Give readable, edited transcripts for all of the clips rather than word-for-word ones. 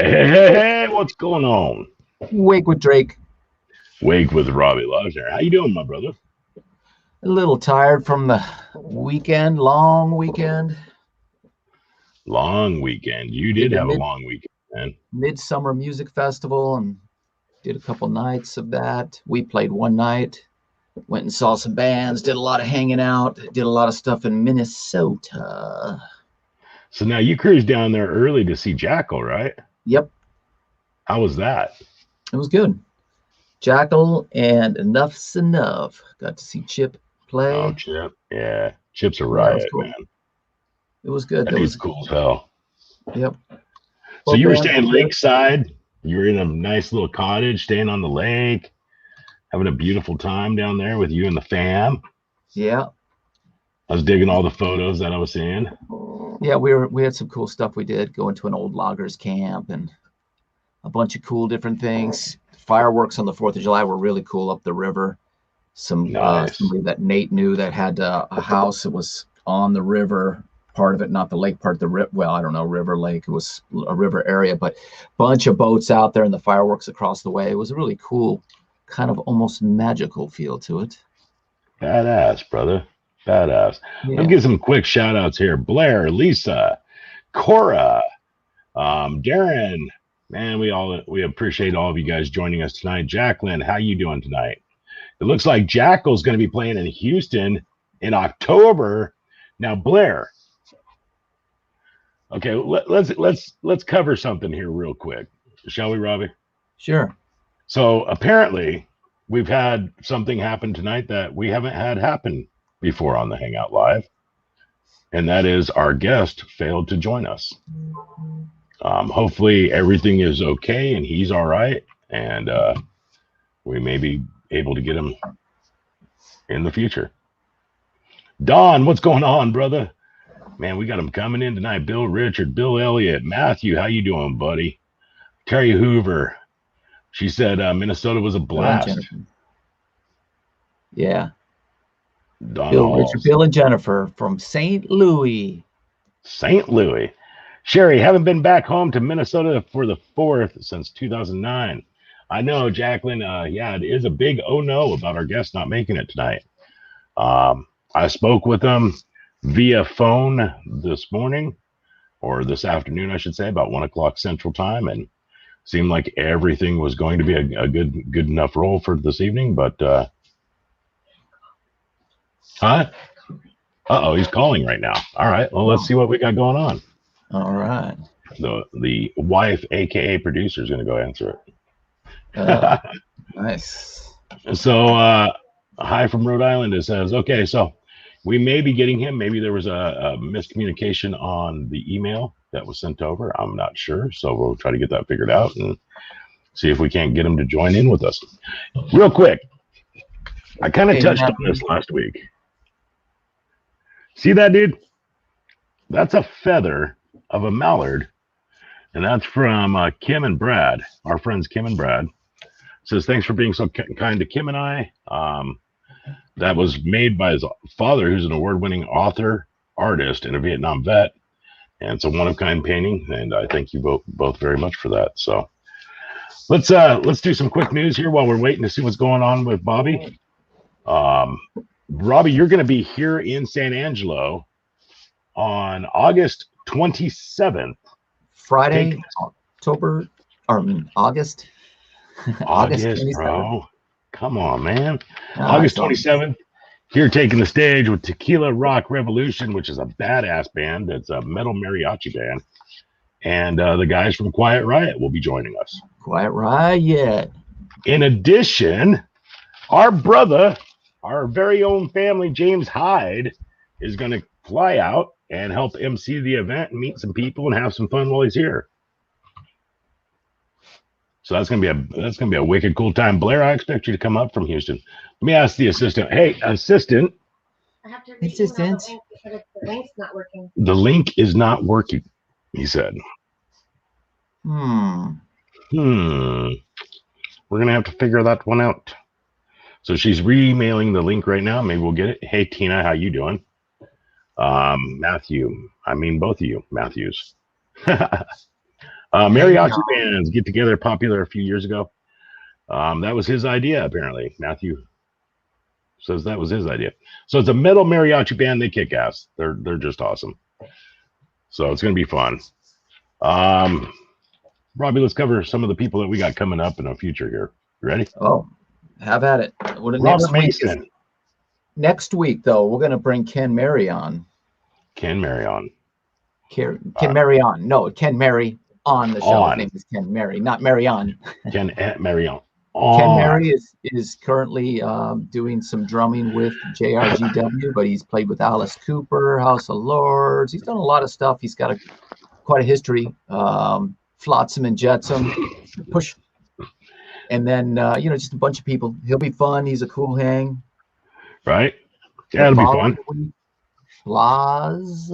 Hey, what's going on? Wake with Drake. Wake with Robbie Lochner. How you doing, my brother? A little tired from the weekend, long weekend. Long weekend. You did Did the have a long weekend, man. Midsummer Music Festival and did a couple nights of that. We played one night, went and saw some bands, did a lot of hanging out, did a lot of stuff in Minnesota. So now you cruised down there early to see Jackal, right? Yep, How was that? it was good. Jackal and Enough's Enough. Got to see Chip play. Oh, Chip. Yeah. Chip's a Yeah, it was riot, cool. man. It was good. That dude's cool as hell. Yep. So Both you were bands staying were good. lakeside. You were in a nice little cottage, staying on the lake, having a beautiful time down there with you and the fam. Yeah. I was digging all the photos that I was seeing. Yeah, we had some cool stuff we did. Going to an old loggers camp and a bunch of cool different things. Fireworks on the 4th of July were really cool up the river. Nice. Somebody that Nate knew that had a house that was on the river, part of it, not the lake part, well, I don't know, river, lake. It was a river area, but bunch of boats out there and the fireworks across the way. It was a really cool, kind of almost magical feel to it. Badass, brother. Badass. Yeah. Let me give some quick shout outs here. Blair, Lisa, Cora, Darren. Man, we appreciate all of you guys joining us tonight. Jacqueline, how you doing tonight? It looks like Jackal's going to be playing in Houston in October. Now, Blair. Okay, let's cover something here real quick, shall we, Robbie? Sure. So apparently, we've had something happen tonight that we haven't had happen before on the Hangout Live, and that is our guest failed to join us. Hopefully, everything is okay and he's all right, and we may be able to get him in the future. Don, what's going on, brother? Man, we got him coming in tonight. Bill Richard, Bill Elliott, Matthew, how you doing, buddy? Terry Hoover. She said Minnesota was a blast. Yeah. Don Bill Halls. Richard, Bill and Jennifer from St. Louis. St. Louis. Sherry, haven't been back home to Minnesota for the 4th since 2009. I know, Jacqueline. Yeah, it is a big oh no about our guest not making it tonight. I spoke with him via phone this morning, or this afternoon, I should say, about 1 o'clock Central Time, and seemed like everything was going to be a good enough role for this evening. But he's calling right now. All right, well, let's see what we got going on. All right. The wife, aka producer, is going to go answer it. Nice. So, hi from Rhode Island. It says, okay, so we may be getting him. Maybe there was a miscommunication on the email that was sent over. I'm not sure. So we'll try to get that figured out and see if we can't get him to join in with us. Real quick, I kind of touched on this last week. See that, dude? That's a feather of a mallard. And that's from Kim and Brad, our friends Kim and Brad. Says, thanks for being so kind to Kim and I. That was made by his father, who's an award-winning author, artist, and a Vietnam vet. And it's a one-of-kind painting, and I thank you both very much for that. So let's do some quick news here while we're waiting to see what's going on with Bobby. Robbie, you're going to be here in San Angelo on August 27th. Friday, August. August, bro. Come on, man. August 27th. Here taking the stage with Tequila Rock Revolution, which is a badass band. It's a metal mariachi band. And the guys from Quiet Riot will be joining us. Quiet Riot. In addition, our brother, our very own family, James Hyde, is going to fly out and help MC the event and meet some people and have some fun while he's here. So that's gonna be a wicked cool time. Blair, I expect you to come up from Houston. Let me ask the assistant. Hey, assistant. I have to assistant. The link's not working. The link is not working, he said. We're gonna have to figure that one out. So she's re-emailing the link right now. Maybe we'll get it. Hey Tina, how you doing? Matthew. I mean both of you, Matthews. Mariachi bands get together, popular a few years ago. That was his idea, apparently. Matthew says that was his idea. So it's a metal mariachi band. They kick ass. They're just awesome. So it's going to be fun. Robbie, let's cover some of the people that we got coming up in the future here. You ready? Oh, have at it. Robert Mason. Next week, though, we're going to bring Ken Mary on. Ken Mary on. Ken Mary on. No, Ken Mary on the show. His name is Ken Mary, not Mary on. Ken Mary on. Ken Mary is currently doing some drumming with JRGW, but he's played with Alice Cooper, House of Lords. He's done a lot of stuff. He's got quite a history. Flotsam and Jetsam, push, and then just a bunch of people. He'll be fun. He's a cool hang. Right? Yeah, it'll be fun. Blas.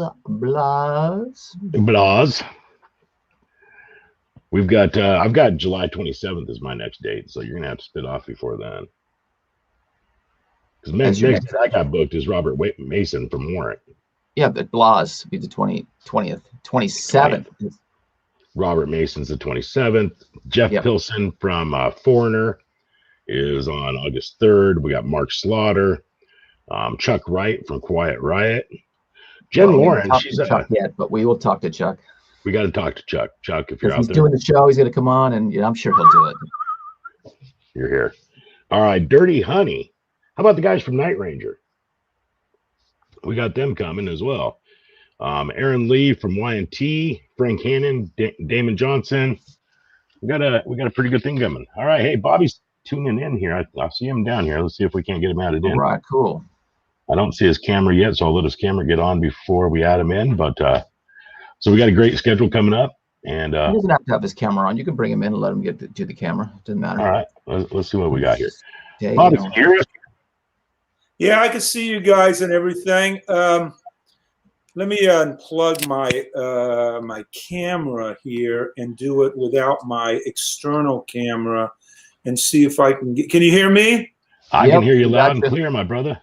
We've got I've got July 27th is my next date, so you're gonna have to spit off before then. Because next I got booked is Robert Mason from Warrant. Yeah, but Blas will be the 20th, 27th. Right. Robert Mason's the 27th. Jeff Pilson from Foreigner is on August 3rd. We got Mark Slaughter, Chuck Wright from Quiet Riot. Jen Lauren, she's Chuck yet, but we will talk to Chuck. We got to talk to Chuck. Chuck, if you're out there. He's doing the show, he's going to come on, and I'm sure he'll do it. You're here. All right, Dirty Honey. How about the guys from Night Ranger? We got them coming as well. Aaron Lee from Y&T, Frank Hannon, Damon Johnson. We got a pretty good thing coming. All right, hey, Bobby's tuning in here. I see him down here. Let's see if we can't get him added in. All right, cool. I don't see his camera yet, so I'll let his camera get on before we add him in. But so we got a great schedule coming up, and he doesn't have to have his camera on. You can bring him in and let him get to the camera. It doesn't matter. All right, let's see what we got here. Yeah, Bobby, can you hear us? Yeah, I can see you guys and everything. Let me unplug my my camera here and do it without my external camera and see if I can get. Can you hear me? I can hear you loud and clear, my brother.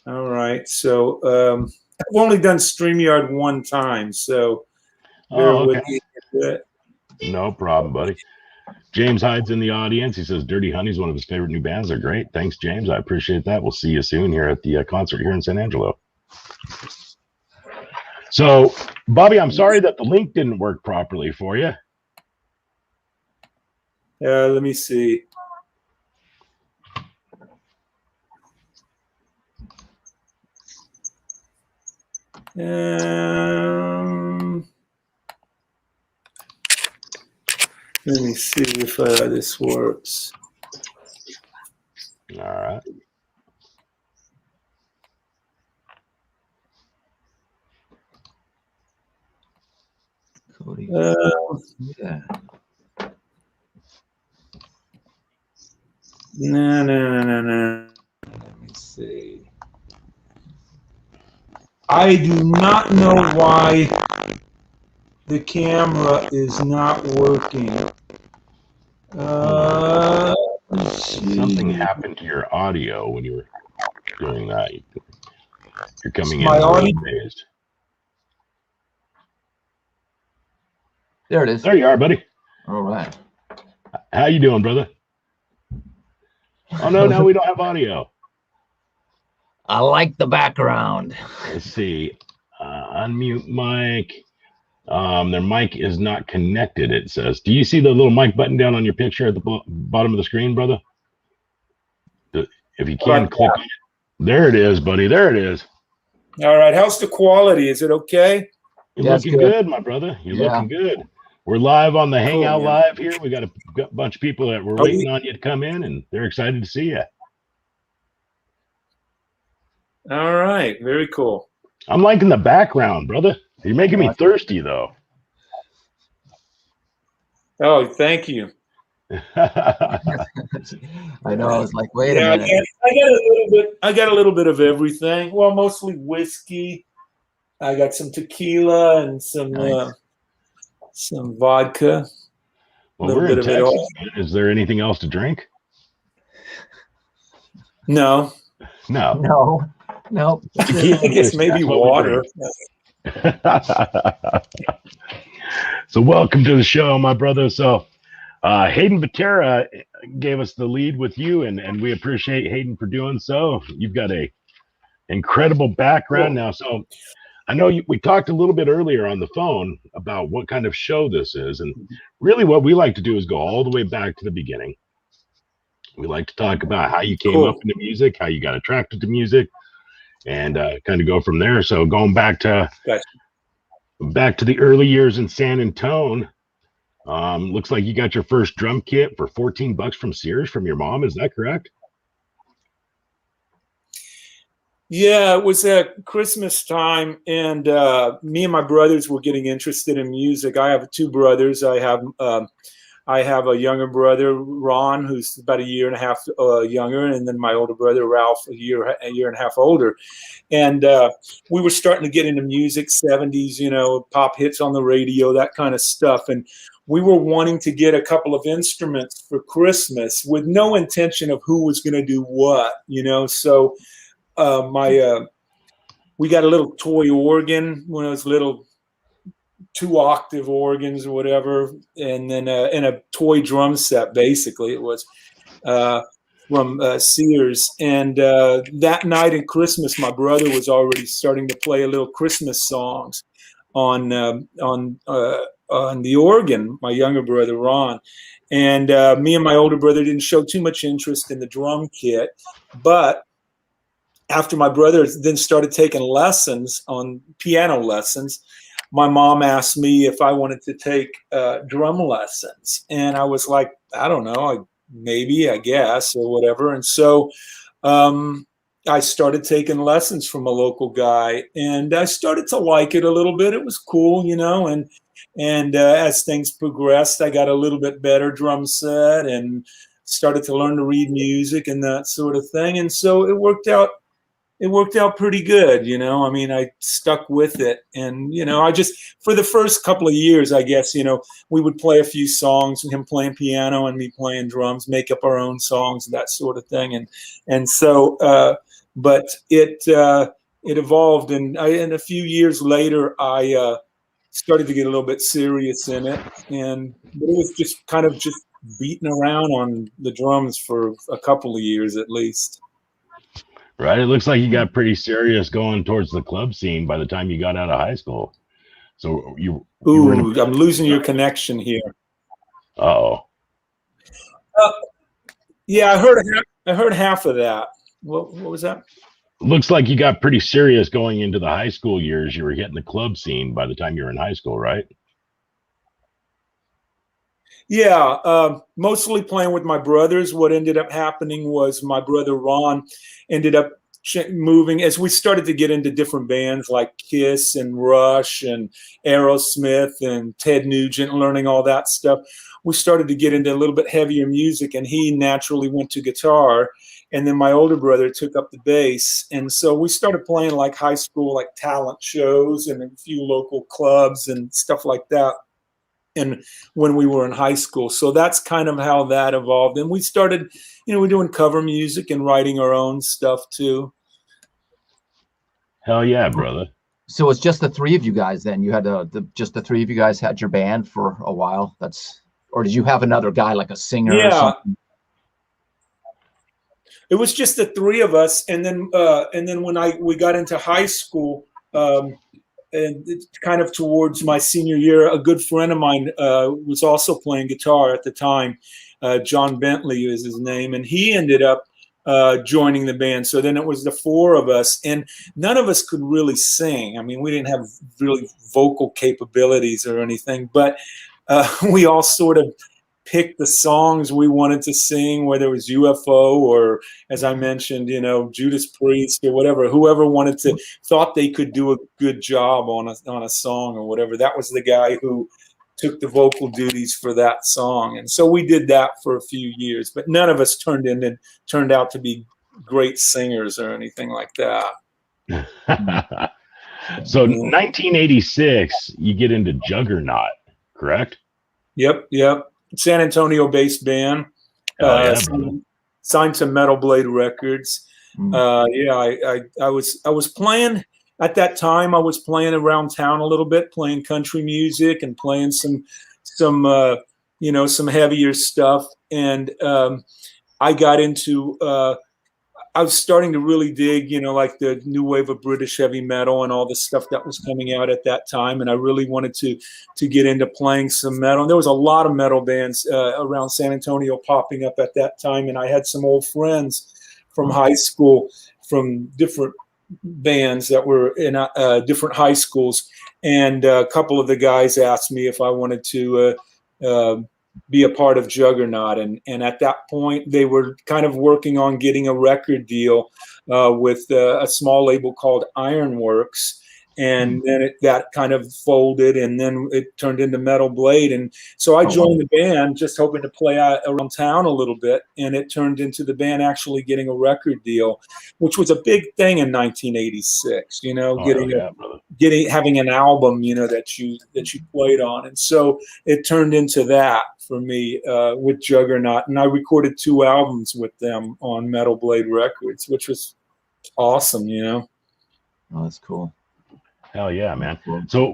All right. So I've only done StreamYard one time, so bear with me a bit. No problem, buddy. James Hyde's in the audience. He says Dirty Honey's one of his favorite new bands. They're great. Thanks, James. I appreciate that. We'll see you soon here at the concert here in San Angelo. So, Bobby, I'm sorry that the link didn't work properly for you. Let me see. Let me see if this works. All right. Cody. Yeah. No. Let me see. I do not know why the camera is not working. Something happened to your audio when you were doing that. You're coming in phased. There it is. There you are, buddy. All right. How you doing, brother? Oh, no, we don't have audio. I like the background. Let's see. Unmute mic. Their mic is not connected, it says. Do you see the little mic button down on your picture at the bottom of the screen, brother? If you can, click on it. There it is, buddy. There it is. All right. How's the quality? Is it okay? You're looking good, my brother. You're looking good. We're live on the Hangout Live here. We got a bunch of people that were waiting on you to come in, and they're excited to see you. All right. Very cool. I'm liking the background, brother. You're making me thirsty, though. Oh, thank you. I know. I was like, wait a minute. I got a little bit of everything. Well, mostly whiskey. I got some tequila and some vodka. Well, we're in Texas. Is there anything else to drink? No. I guess maybe water. So welcome to the show, my brother. So Hayden Vatera gave us the lead with you, and we appreciate Hayden for doing so. You've got a incredible background now. So I know we talked a little bit earlier on the phone about what kind of show this is, and really what we like to do is go all the way back to the beginning. We like to talk about how you came up into music, how you got attracted to music, and kind of go from there. So going back to the early years in San Antone, looks like you got your first drum kit for $14 from Sears from your mom. Is that correct? Yeah, it was at Christmas time, and me and my brothers were getting interested in music. I have two brothers. I have a younger brother, Ron, who's about a year and a half younger, and then my older brother, Ralph, a year and a half older. And we were starting to get into music, 70s, pop hits on the radio, that kind of stuff. And we were wanting to get a couple of instruments for Christmas with no intention of who was going to do what, So we got a little toy organ, one of those little 2-octave organs or whatever, and then in a toy drum set. Basically, it was from Sears. And that night in Christmas, my brother was already starting to play a little Christmas songs on the organ. My younger brother Ron, and me and my older brother didn't show too much interest in the drum kit, but after my brother then started taking piano lessons, my mom asked me if I wanted to take drum lessons. And I was like, I don't know, maybe, I guess, or whatever. And so I started taking lessons from a local guy, and I started to like it a little bit. It was cool, and as things progressed, I got a little bit better drum set and started to learn to read music and that sort of thing. And so it worked out pretty good, I stuck with it. And, I just, for the first couple of years, I guess, we would play a few songs, him playing piano and me playing drums, make up our own songs, that sort of thing. And so, but it evolved. And a few years later, I started to get a little bit serious in it. And it was just kind of just beating around on the drums for a couple of years at least. Right. It looks like you got pretty serious going towards the club scene by the time you got out of high school. So you were I'm losing your connection here. Uh-oh. Yeah, I heard half of that. What was that? Looks like you got pretty serious going into the high school years. You were hitting the club scene by the time you were in high school, right? Yeah, mostly playing with my brothers. What ended up happening was my brother Ron ended up moving as we started to get into different bands like Kiss and Rush and Aerosmith and Ted Nugent, learning all that stuff. We started to get into a little bit heavier music, and he naturally went to guitar. And then my older brother took up the bass. And so we started playing like high school, like talent shows and a few local clubs and stuff like that. And when we were in high school. So that's kind of how that evolved. And we started, we're doing cover music and writing our own stuff too. Hell yeah, brother. So it's just the three of you guys then? You had just the three of you guys had your band for a while? Or did you have another guy, like a singer or something? It was just the three of us. And then when we got into high school, and it's kind of towards my senior year, a good friend of mine was also playing guitar at the time. John Bentley is his name, and he ended up joining the band. So then it was the four of us, and none of us could really sing. I mean, we didn't have really vocal capabilities or anything, but we all sort of picked the songs we wanted to sing, whether it was UFO or, as I mentioned, Judas Priest or whatever. Whoever thought they could do a good job on a song or whatever. That was the guy who took the vocal duties for that song. And so we did that for a few years, but none of us turned out to be great singers or anything like that. So 1986, you get into Juggernaut, correct? Yep. San Antonio-based band, signed to Metal Blade Records. I was playing at that time I was playing around town a little bit, playing country music and playing some some heavier stuff. And I got into I was starting to really dig, like the new wave of British heavy metal and all the stuff that was coming out at that time. And I really wanted to get into playing some metal. And there was a lot of metal bands around San Antonio popping up at that time. And I had some old friends from high school, from different bands that were in different high schools. And a couple of the guys asked me if I wanted to be a part of Juggernaut. And at that point, they were kind of working on getting a record deal with a small label called Ironworks. And then that kind of folded, and then it turned into Metal Blade. And so I joined the band just hoping to play out around town a little bit. And it turned into the band actually getting a record deal, which was a big thing in 1986, having an album, that you played on. And so it turned into that for me with Juggernaut. And I recorded 2 albums with them on Metal Blade Records, which was awesome, Oh, that's cool. Hell yeah, man. So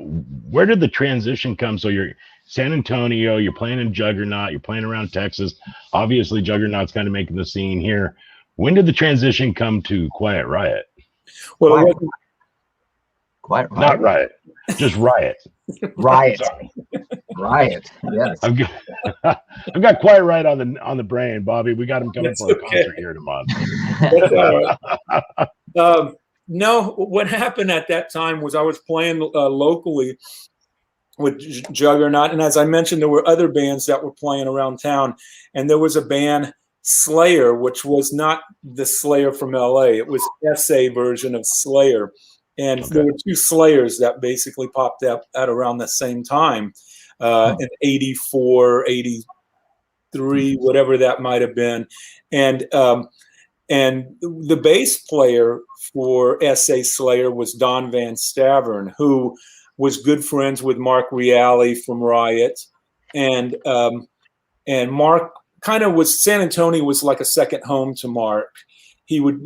where did the transition come? So you're San Antonio, you're playing in Juggernaut, you're playing around Texas. Obviously, Juggernaut's kind of making the scene here. When did the transition come to Quiet Riot? Well, Quiet Riot. Not Riot, just Riot. Riot. Riot. Yes. I've got Quiet Riot on the brain, Bobby. We got him coming for a concert here in a month. No, what happened at that time was I was playing locally with Juggernaut. And as I mentioned, there were other bands that were playing around town. And there was a band, Slayer, which was not the Slayer from LA. It was SA version of Slayer. And there were 2 Slayers that basically popped up at around the same time in 84, 83, whatever that might have been. And the bass player for SA Slayer was Don Van Stavern, who was good friends with Mark Reale from Riot. And Mark kind of was, San Antonio was like a second home to Mark. He would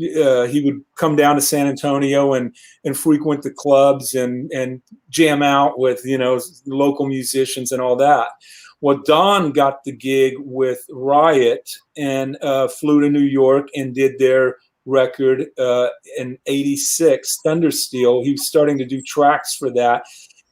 come down to San Antonio and frequent the clubs and jam out with, local musicians and all that. Well, Don got the gig with Riot and flew to New York and did their record in 86, Thundersteel. He was starting to do tracks for that.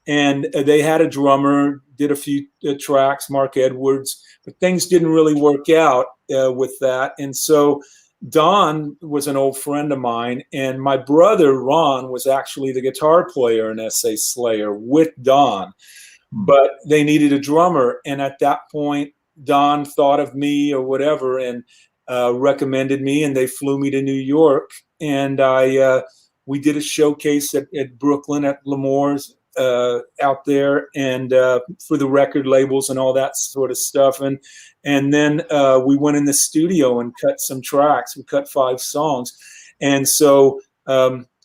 And they had a drummer, did a few tracks, Mark Edwards, but things didn't really work out with that. And so Don was an old friend of mine, and my brother, Ron, was actually the guitar player in SA Slayer with Don. But they needed a drummer. And at that point, Don thought of me or whatever and recommended me, and they flew me to New York. And we did a showcase at Brooklyn at L'Amour's out there, and for the record labels and all that sort of stuff. And then we went in the studio and cut some tracks. We cut 5 songs. And so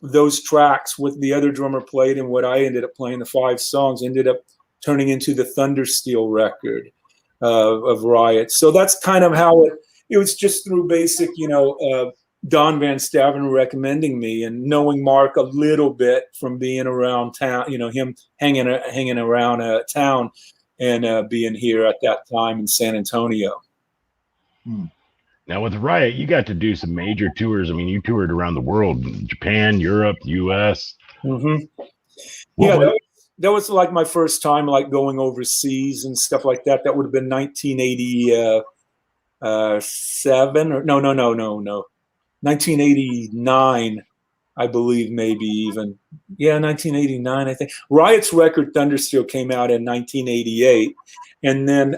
those tracks with the other drummer played and what I ended up playing, the 5 songs, ended up turning into the Thundersteel record of Riot. So that's kind of how it was, just through basic, Don Van Stavern recommending me and knowing Mark a little bit from being around town, him hanging around town and being here at that time in San Antonio. Now with Riot, you got to do some major tours. I mean, you toured around the world, Japan, Europe, US. Mm-hmm. Yeah, that was like my first time, like going overseas and stuff like that. That would have been 1987 or no, 1989, I believe, maybe even. Yeah, 1989, I think. Riot's record Thundersteel came out in 1988, and then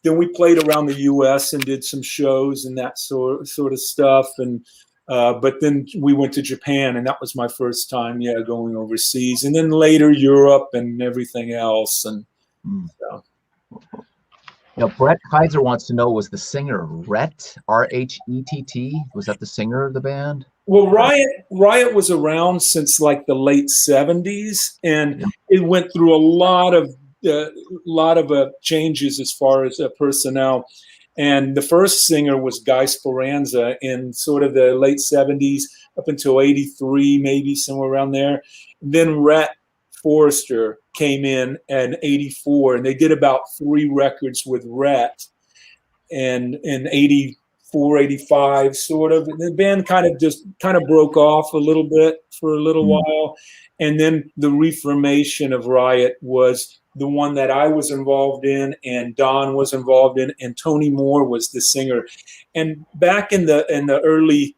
we played around the U.S. and did some shows and that sort of stuff. And but then we went to Japan, and that was my first time, going overseas. And then later Europe and everything else. And so. Brett Kaiser wants to know, was the singer Rhett, R-H-E-T-T? Was that the singer of the band? Well, Riot was around since like the late 70s, and it went through a lot of changes as far as personnel. And the first singer was Guy Speranza in sort of the late 70s. up until 83, maybe somewhere around there. Then Rhett Forrester came in 84, and they did about 3 records with Rhett. And in 84, 85, sort of, the band kind of broke off a little bit for a little while. And then the reformation of Riot was the one that I was involved in, and Don was involved in, and Tony Moore was the singer. And back in the early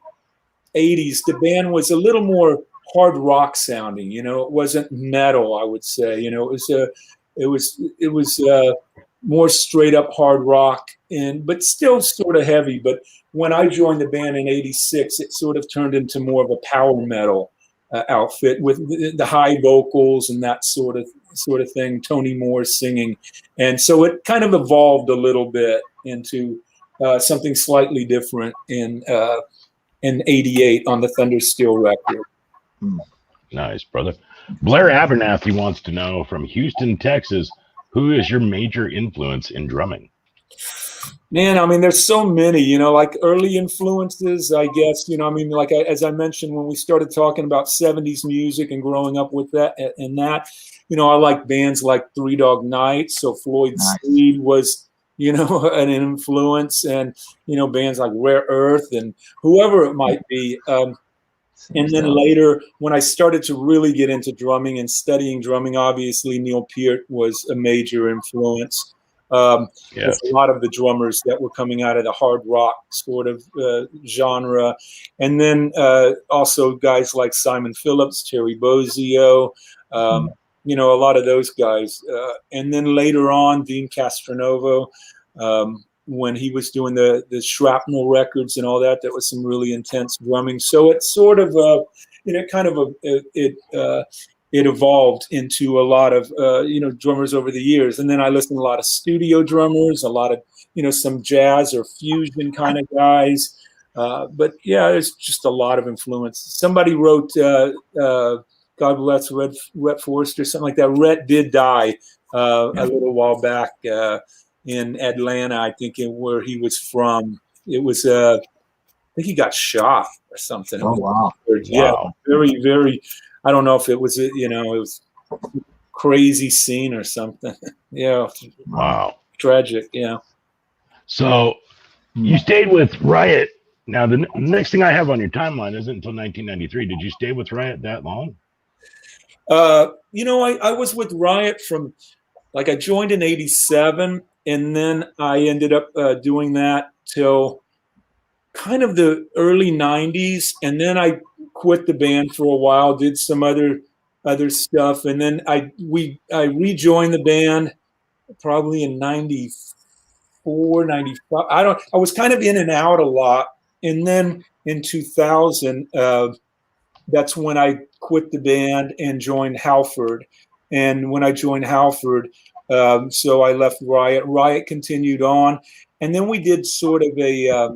80s, the band was a little more hard rock sounding. You know, it wasn't metal, I would say. You know, it was more straight up hard rock, but still sort of heavy. But when I joined the band in '86, it sort of turned into more of a power metal outfit with the high vocals and that sort of thing. Tony Moore singing, and so it kind of evolved a little bit into something slightly different in '88 on the Thunder Steel record. Nice, brother. Blair Abernathy wants to know from Houston, Texas, who is your major influence in drumming? Man, I mean, there's so many, you know, like early influences, I guess, you know, I mean, like as I mentioned, when we started talking about 70s music and growing up with that and that, you know, I like bands like Three Dog Night. So Floyd Speed was, you know, an influence, and, you know, bands like Rare Earth and whoever it might be. And then later, when I started to really get into drumming and studying drumming, obviously Neil Peart was a major influence. With a lot of the drummers that were coming out of the hard rock sort of genre. And then also guys like Simon Phillips, Terry Bozzio, you know, a lot of those guys. And then later on, Dean Castronovo, when he was doing the Shrapnel records and all that, that was some really intense drumming. So it's sort of, you know, kind of it evolved into a lot of, you know, drummers over the years. And then I listened to a lot of studio drummers, a lot of, you know, some jazz or fusion kind of guys. But yeah, there's just a lot of influence. Somebody wrote, God bless Rhett Forrester, something like that. Rhett did die a little while back in Atlanta, I think, where he was from. It was, I think he got shot or something. Oh, wow. Yeah, very, very. I don't know if it was, you know, it was a crazy scene or something. Yeah. Wow. Tragic. Yeah. So you stayed with Riot. Now, the next thing I have on your timeline isn't until 1993. Did you stay with Riot that long? You know, I was with Riot from, like, I joined in '87, and then I ended up doing that till kind of the early '90s, and then I quit the band for a while, did some other stuff, and then I rejoined the band probably in '94, '95. I was kind of in and out a lot, and then in 2000, that's when I quit the band and joined Halford. And when I joined Halford, so I left Riot. Riot continued on, and then we did sort of a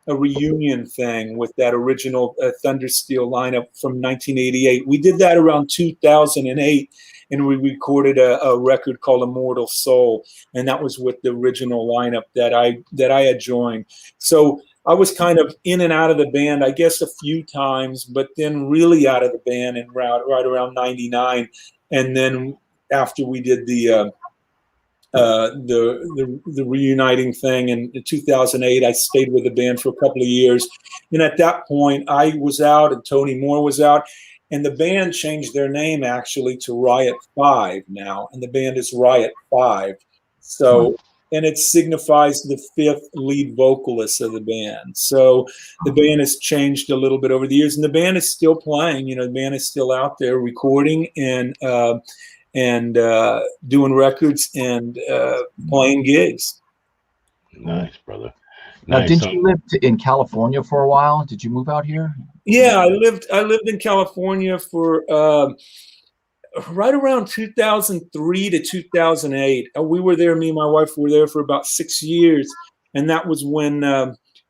reunion thing with that original Thunder Steel lineup from 1988. We did that around 2008, and we recorded a record called Immortal Soul, and that was with the original lineup that I had joined. So I was kind of in and out of the band, I guess, a few times, but then really out of the band in right around '99, and then after we did the reuniting thing in 2008, I stayed with the band for a couple of years, and at that point, I was out and Tony Moore was out, and the band changed their name actually to Riot 5 now, and the band is Riot 5. So. And it signifies the 5th lead vocalist of the band. So the band has changed a little bit over the years, and the band is still playing. You know, the band is still out there recording and doing records and playing gigs. Nice, brother. Now, Nice. didn't you live in California for a while? Did you move out here? Yeah, I lived in California for right around 2003 to 2008. We were there, me and my wife were there for about 6 years. And that was when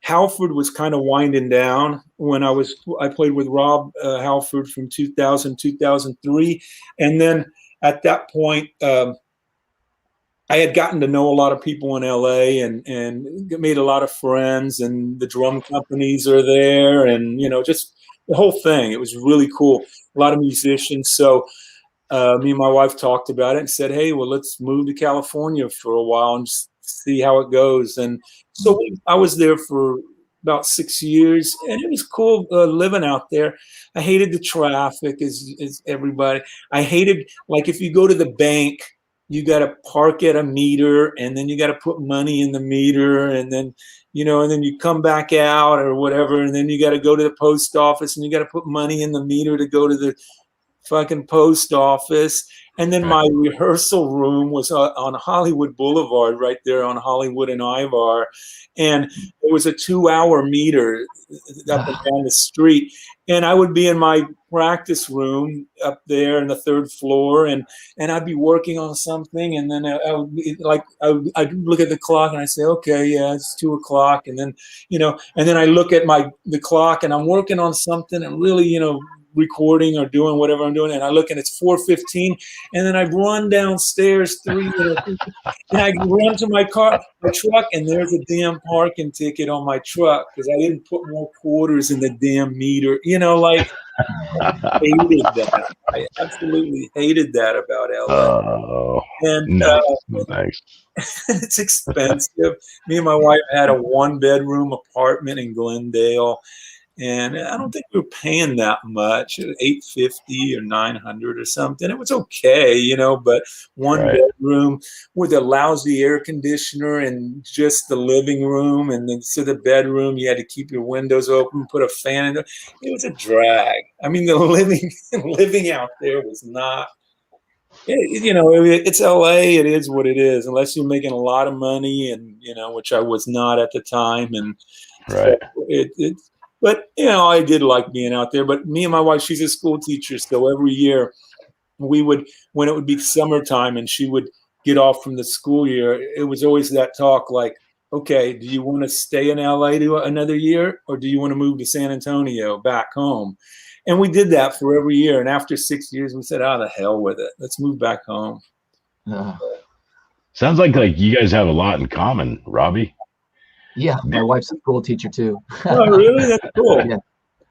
Halford was kind of winding down, when I played with Rob Halford from 2000, 2003. And then at that point, I had gotten to know a lot of people in LA and made a lot of friends, and the drum companies are there, and, you know, just the whole thing. It was really cool. A lot of musicians. So me and my wife talked about it and said, hey, well, let's move to California for a while and just see how it goes. And so I was there for about 6 years, and it was cool living out there. I hated the traffic, as everybody. I hated, like, if you go to the bank, you got to park at a meter, and then you got to put money in the meter, and then, you know, and then you come back out or whatever, and then you got to go to the post office, and you got to put money in the meter to go to the fucking post office. And then my rehearsal room was on Hollywood Boulevard, right there on Hollywood and Ivar. And it was a 2-hour meter up and down the street. And I would be in my practice room up there in the 3rd floor, and I'd be working on something. And then I'd look at the clock and I say, okay, yeah, it's 2 o'clock. And then, you know, and then I look at the clock and I'm working on something and really, you know, recording or doing whatever I'm doing, and I look and it's 4:15, and then I run downstairs and I run to my truck, and there's a damn parking ticket on my truck because I didn't put more quarters in the damn meter. You know, like, I hated that. I absolutely hated that about LA. Oh, And nice. it's expensive. Me and my wife had a 1-bedroom apartment in Glendale. And I don't think we were paying that much, $850 or $900 or something. It was okay, you know, but one bedroom with a lousy air conditioner and just the living room, and then to the bedroom, you had to keep your windows open, put a fan in there. It was a drag. I mean, the living out there was not. You know, it's LA. It is what it is, unless you're making a lot of money, and you know, which I was not at the time, and so But, you know, I did like being out there. But me and my wife, she's a school teacher. So every year we would, when it would be summertime and she would get off from the school year, it was always that talk like, okay, do you want to stay in LA to another year, or do you want to move to San Antonio back home? And we did that for every year. And after 6 years, we said, the hell with it. Let's move back home. Sounds like you guys have a lot in common, Robbie. Yeah, my wife's a school teacher too. Oh, really? That's cool.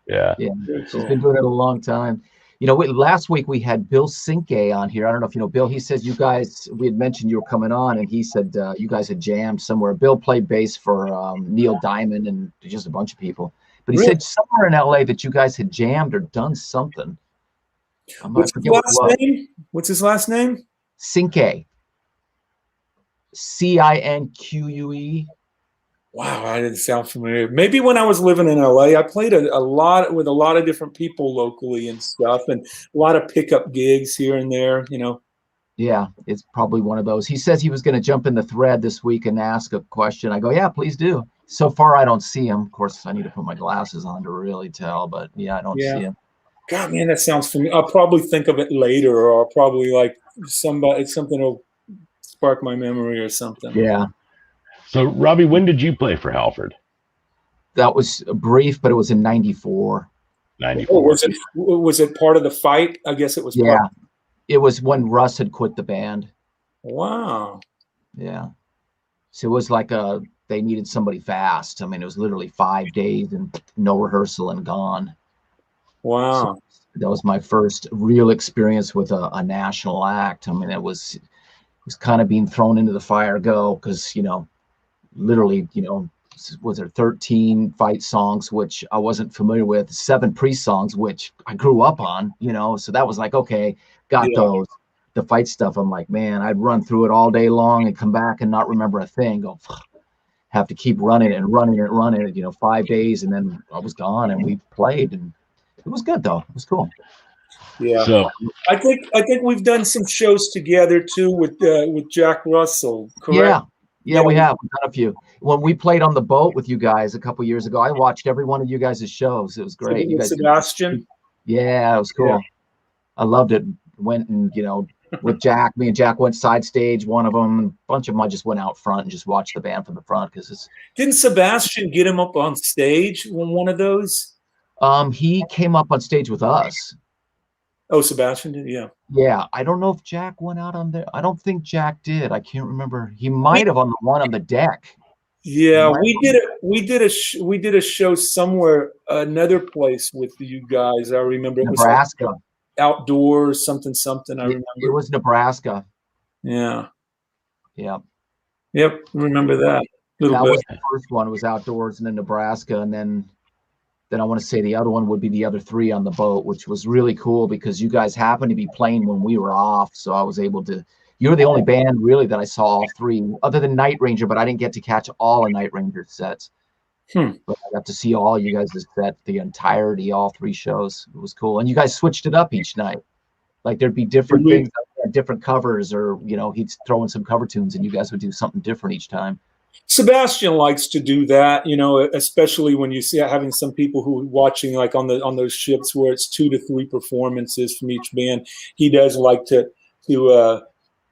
Yeah. She's been doing it a long time. You know, last week we had Bill Cinque on here. I don't know if you know Bill. He says you guys, we had mentioned you were coming on, and he said you guys had jammed somewhere. Bill played bass for Neil Diamond and just a bunch of people. But he said somewhere in LA that you guys had jammed or done something. What's his last name? What's his last name? Cinque. Cinque. Wow, that didn't sound familiar. Maybe when I was living in LA, I played a lot with a lot of different people locally and stuff, and a lot of pickup gigs here and there, you know. Yeah, it's probably one of those. He says he was going to jump in the thread this week and ask a question. I go, yeah, please do. So far, I don't see him. Of course, I need to put my glasses on to really tell, but yeah, I don't see him. God, man, that sounds familiar. I'll probably think of it later, or I'll probably like something will spark my memory or something. Yeah. So, Robbie, when did you play for Halford? That was brief, but it was in 94. 94. Oh, was it part of the fight? I guess it was. Yeah. It was when Russ had quit the band. Wow. Yeah. So it was like they needed somebody fast. I mean, it was literally 5 days and no rehearsal and gone. Wow. So that was my first real experience with a national act. I mean, it was kind of being thrown into the fire because, you know, literally, you know, was there 13 fight songs, which I wasn't familiar with, 7 Priest songs, which I grew up on, you know, so that was like, okay, got those. The fight stuff, I'm like, man, I'd run through it all day long and come back and not remember a thing. Go, have to keep running and running and running, you know, 5 days, and then I was gone and we played, and it was good though. It was cool. Yeah. So I think we've done some shows together too with Jack Russell, correct? Yeah, we have. We've done a few. When we played on the boat with you guys a couple years ago, I watched every one of you guys' shows. It was great. You guys Sebastian? Yeah, it was cool. Yeah. I loved it. Went and, you know, with Jack, me and Jack went side stage, one of them. A bunch of them I just went out front and just watched the band from the front. Didn't Sebastian get him up on stage when one of those? He came up on stage with us. Oh, Sebastian did, yeah. Yeah, I don't know if Jack went out on there. I don't think Jack did. I can't remember. He might have on the one on the deck. Yeah, we did a show somewhere, another place with you guys. I remember it was like Nebraska. outdoors, something. I remember. It was Nebraska. Yeah. Yeah. Yep. Remember that. Little That bit. was the first one. It was outdoors, and then Nebraska, and then I want to say the other one would be the other three on the boat, which was really cool because you guys happened to be playing when we were off, so I was able to. You're the only band really that I saw all three, other than Night Ranger, but I didn't get to catch all of Night Ranger's sets. But I got to see all you guys' set, the entirety, all three shows. It was cool, and you guys switched it up each night. Like there'd be different things, different covers, or he'd throw in some cover tunes, and you guys would do something different each time. Sebastian likes to do that, especially when you see having some people who are watching like on those ships where it's 2 to 3 performances from each band. He does like to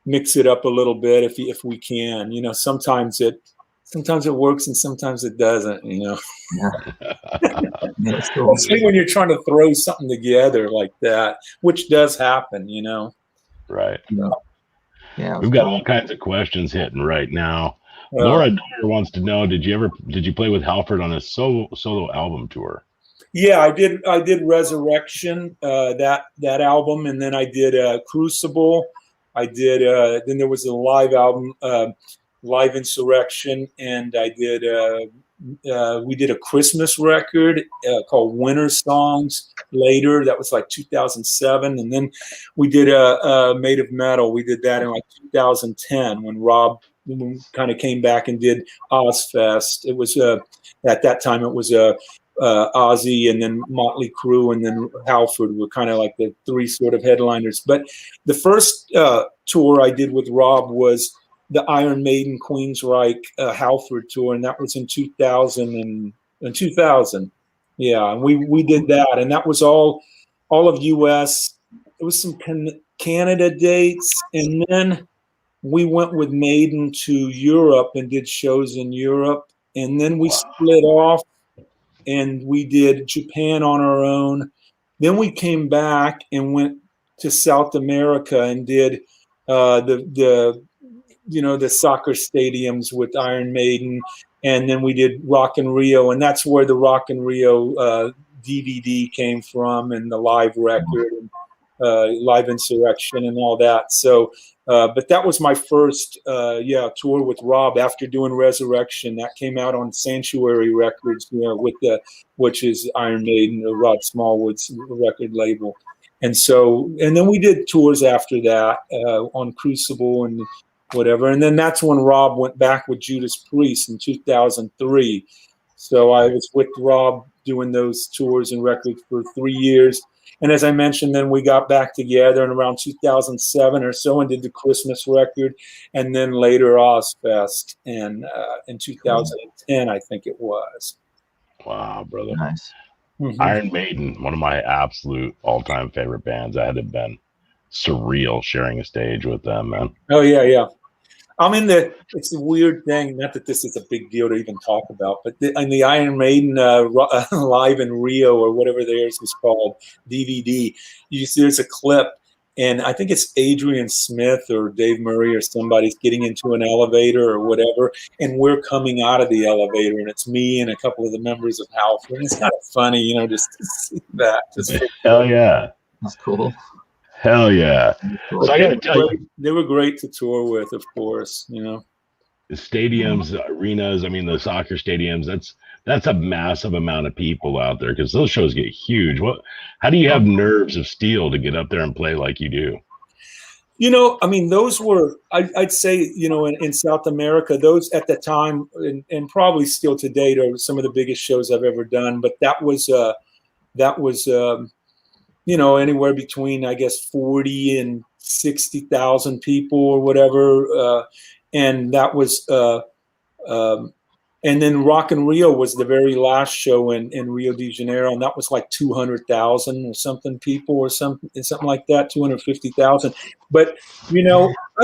mix it up a little bit if we can. Sometimes it works and sometimes it doesn't. Yeah. Especially when you're trying to throw something together like that, which does happen. Right. Yeah. We've got all kinds of questions hitting right now. Laura wants to know: Did you play with Halford on a solo album tour? Yeah, I did Resurrection, that album, and then I did Crucible. I did then there was a live album, Live Insurrection, and I did we did a Christmas record called Winter Songs later. That was like 2007, and then we did Made of Metal. We did that in like 2010 when Rob kind of came back and did Ozfest. It was at that time it was Ozzy and then Motley Crue and then Halford were kind of like the three sort of headliners. But the first tour I did with Rob was the Iron Maiden Queensryche Halford tour, and that was in 2000 Yeah, and we did that, and that was all of U.S. It was some Canada dates, and then we went with Maiden to Europe and did shows in Europe, and then we split off and we did Japan on our own. Then we came back and went to South America and did the soccer stadiums with Iron Maiden, and then we did Rock in Rio, and that's where the Rock in Rio DVD came from, and the live record, and Live Insurrection, and all that. So, but that was my first tour with Rob after doing Resurrection. That came out on Sanctuary Records, which is Iron Maiden, Rod Smallwood's record label. And then we did tours after that on Crucible and whatever. And then that's when Rob went back with Judas Priest in 2003. So I was with Rob doing those tours and records for 3 years. And as I mentioned, then we got back together in around 2007 or so and did the Christmas record, and then later Ozfest in 2010, I think it was. Wow, brother. Nice. Mm-hmm. Iron Maiden, one of my absolute all-time favorite bands. I had to have been surreal sharing a stage with them, man. Oh, yeah. I mean, it's a weird thing, not that this is a big deal to even talk about, but the Iron Maiden Live in Rio or whatever theirs was called, DVD, there's a clip, and I think it's Adrian Smith or Dave Murray or somebody's getting into an elevator or whatever, and we're coming out of the elevator, and it's me and a couple of the members of Halford. And it's kind of funny, just to see that. Hell yeah. That's cool. Hell yeah. Cool. So I got to tell you, they were great to tour with, of course, The stadiums, the arenas, the soccer stadiums, that's a massive amount of people out there because those shows get huge. How do you have nerves of steel to get up there and play like you do? Those were, I'd say, in South America, those at the time and probably still to date are some of the biggest shows I've ever done. But that was anywhere between, I guess, 40 and 60,000 people or whatever. And that was, and then Rock in Rio was the very last show in Rio de Janeiro. And that was like 200,000 or something people or something like that, 250,000. But, it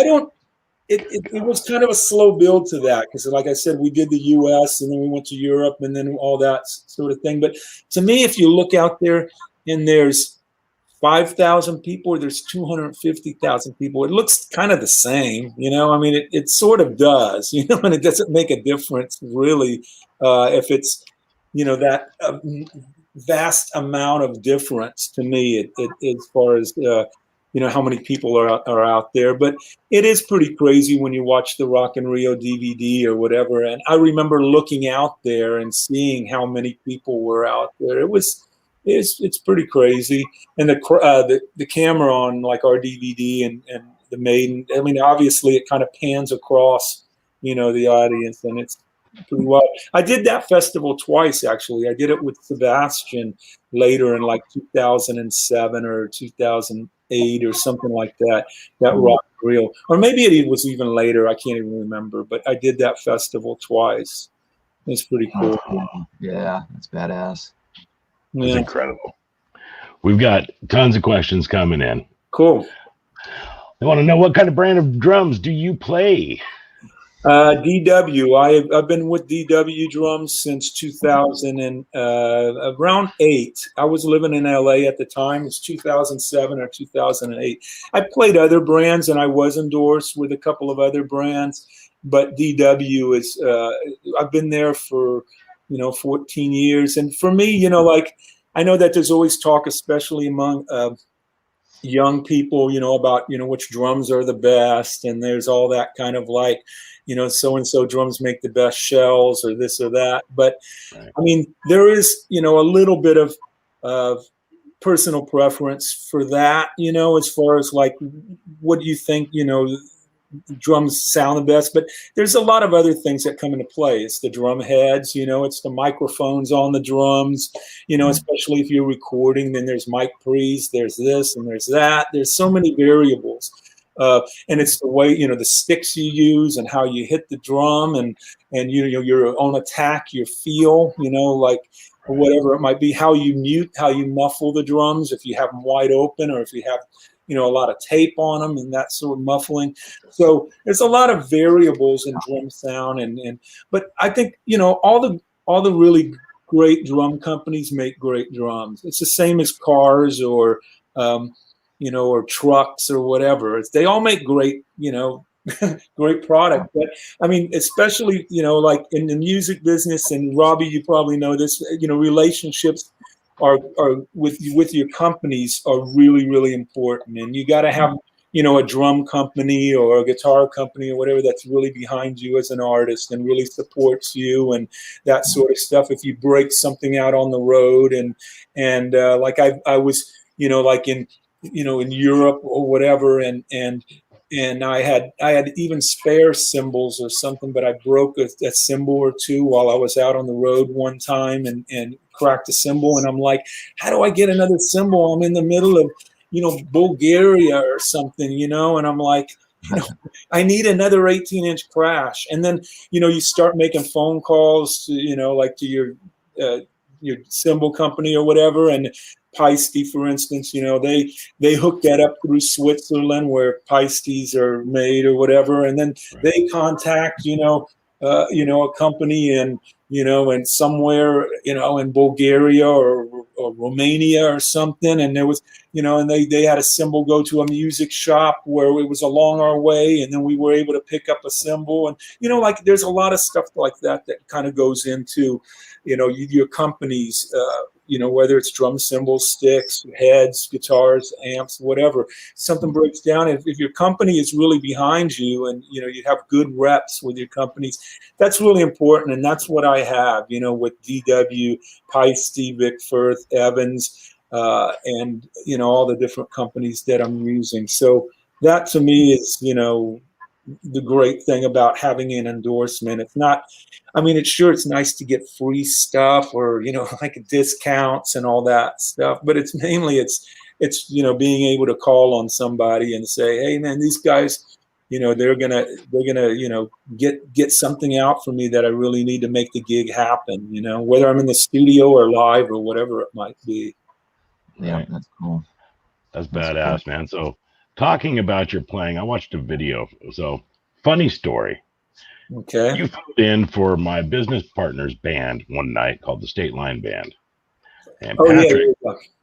was kind of a slow build to that. Because like I said, we did the US and then we went to Europe and then all that sort of thing. But to me, if you look out there and there's 5,000 people or there's 250,000 people. It looks kind of the same, you know. I mean, it sort of does, you know, and it doesn't make a difference really if it's, you know, that vast amount of difference to me as far as you know, how many people are out there. But it is pretty crazy when you watch the Rock in Rio DVD or whatever. And I remember looking out there and seeing how many people were out there. It's pretty crazy. And the camera on like our DVD and the Maiden, I mean, obviously it kind of pans across, you know, the audience, and it's pretty well. I did that festival twice, actually. I did it with Sebastian later in like 2007 or 2008 or something like that. That Rock in Rio, or maybe it was even later. I can't even remember. But I did that festival twice. It's pretty cool. Yeah, that's badass. It's incredible. We've got tons of questions coming in. Cool. They want to know, what kind of brand of drums do you play? DW. I've been with DW drums since 2000 and around 8. I was living in LA at the time. It's 2007 or 2008. I played other brands and I was endorsed with a couple of other brands, but DW is. I've been there for 14 years, and for me, you know, like I know that there's always talk, especially among young people, you know, about, you know, which drums are the best, and there's all that kind of like, you know, so and so drums make the best shells or this or that. But right. I mean, there is, you know, a little bit of personal preference for that, you know, as far as like what do you think, you know, drums sound the best. But there's a lot of other things that come into play. It's the drum heads, you know, it's the microphones on the drums, you know, especially if you're recording, then there's mic pre's, there's this and there's that. There's so many variables. And it's the way, you know, the sticks you use and how you hit the drum and you know, your own attack, your feel, you know, like whatever it might be, how you mute, how you muffle the drums, if you have them wide open or if you have, you know, a lot of tape on them and that sort of muffling. So there's a lot of variables in drum sound, but I think, you know, all the really great drum companies make great drums. It's the same as cars or you know, or trucks or whatever. They all make great, you know, great product. But I mean, especially, you know, like in the music business, and Robbie, you probably know this, you know, relationships are with your companies are really, really important. And you got to have, you know, a drum company or a guitar company or whatever that's really behind you as an artist and really supports you and that sort of stuff. If you break something out on the road and like I was, you know, like in Europe or whatever, and I had even spare cymbals or something, but I broke a cymbal or two while I was out on the road one time and cracked a cymbal, and I'm like, how do I get another cymbal? I'm in the middle of, you know, Bulgaria or something, you know, and I'm like, you know, I need another 18-inch crash. And then, you know, you start making phone calls to, you know, like to your cymbal company or whatever, and Paiste, for instance, you know, they hook that up through Switzerland where Paistes are made or whatever, and then they contact, you know, a company in, you know, and somewhere, you know, in Bulgaria or Romania or something, and there was, you know, and they had a cymbal go to a music shop where it was along our way, and then we were able to pick up a cymbal, and, you know, like there's a lot of stuff like that kind of goes into, you know, your companies, you know, whether it's drum cymbals, sticks, heads, guitars, amps, whatever, something breaks down. If your company is really behind you and, you know, you have good reps with your companies, that's really important. And that's what I have, you know, with DW, Paiste, Vic Firth, Evans, and, you know, all the different companies that I'm using. So that to me is, you know, the great thing about having an endorsement. It's not, I mean, it's nice to get free stuff or, you know, like discounts and all that stuff, but it's mainly it's, you know, being able to call on somebody and say, hey man, these guys, you know, they're gonna, you know, get something out for me that I really need to make the gig happen, you know, whether I'm in the studio or live or whatever it might be. Yeah, that's cool. That's badass, cool, man. So talking about your playing, I watched a video. So funny story. Okay. You filled in for my business partner's band one night called the State Line Band. And Patrick,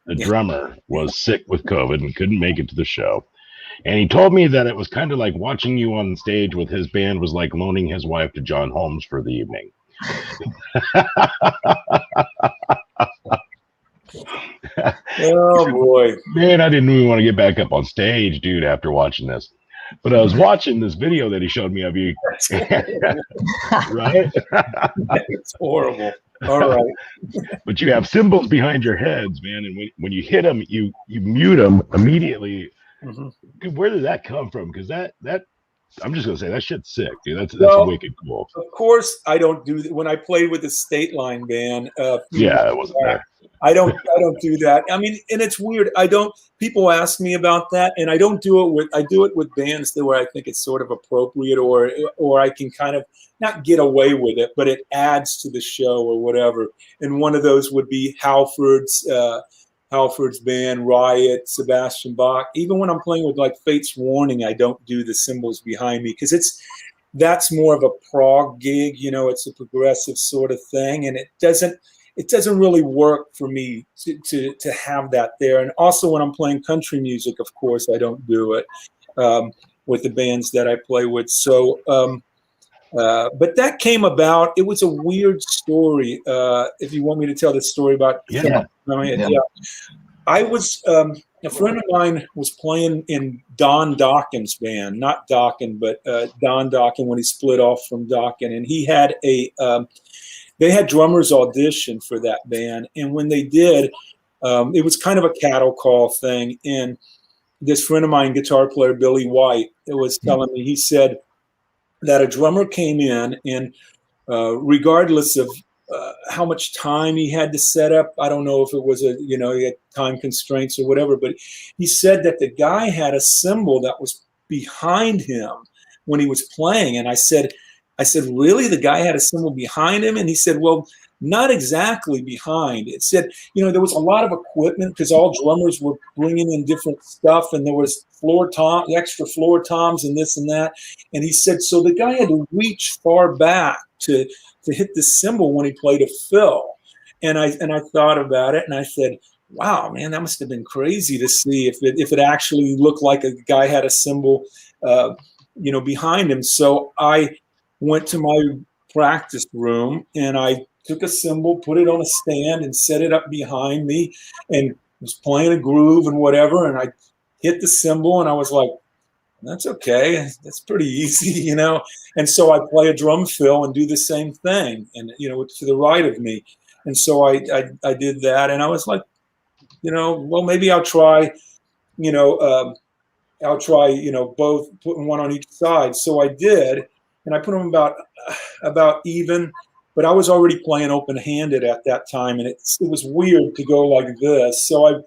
the drummer, was sick with COVID and couldn't make it to the show. And he told me that it was kind of like watching you on stage with his band was like loaning his wife to John Holmes for the evening. Oh boy, Man, I didn't even want to get back up on stage, dude, after watching this. But I was watching this video that he showed me of you. Right? it's horrible. All right. But you have cymbals behind your heads, man. And when you hit them, you mute them immediately. Mm-hmm. Dude, where did that come from? Because that I'm just gonna say that shit's sick, dude. That's Well, wicked cool. Of course, I don't do when I played with the State Line band. Yeah, it wasn't there. I don't do that. I mean, and it's weird. People ask me about that, and I don't do it I do it with bands where I think it's sort of appropriate, or I can kind of not get away with it, but it adds to the show or whatever. And one of those would be Halford's band, Riot, Sebastian Bach. Even when I'm playing with like Fate's Warning, I don't do the cymbals behind me because that's more of a prog gig. It's a progressive sort of thing, and it doesn't really work for me to have that there. And also when I'm playing country music, of course, I don't do it with the bands that I play with. So, but that came about. It was a weird story. If you want me to tell the story about, Yeah. I was a friend of mine was playing in Don Dokken's band, not Dokken, but Don Dokken when he split off from Dokken, and he had they had drummers audition for that band, and when they did, it was kind of a cattle call thing. And this friend of mine, guitar player Billy White, was telling me, he said that a drummer came in, and regardless of how much time he had to set up, I don't know if it was he had time constraints or whatever, but he said that the guy had a cymbal that was behind him when he was playing. And I said, really? The guy had a cymbal behind him? And he said, well, not exactly behind. It said, there was a lot of equipment because all drummers were bringing in different stuff, and there was extra floor toms and this and that. And he said, so the guy had to reach far back to hit the cymbal when he played a fill. And I thought about it, and I said, wow, man, that must have been crazy to see if it actually looked like a guy had a cymbal, behind him. So I went to my practice room, and I took a cymbal, put it on a stand, and set it up behind me, and was playing a groove and whatever. And I hit the cymbal, and I was like, that's okay. That's pretty easy, And so I play a drum fill and do the same thing, and to the right of me. And so I did that, and I was like, well, maybe I'll try, both, putting one on each side. So I did, and I put them about even, but I was already playing open-handed at that time, and it was weird to go like this. So I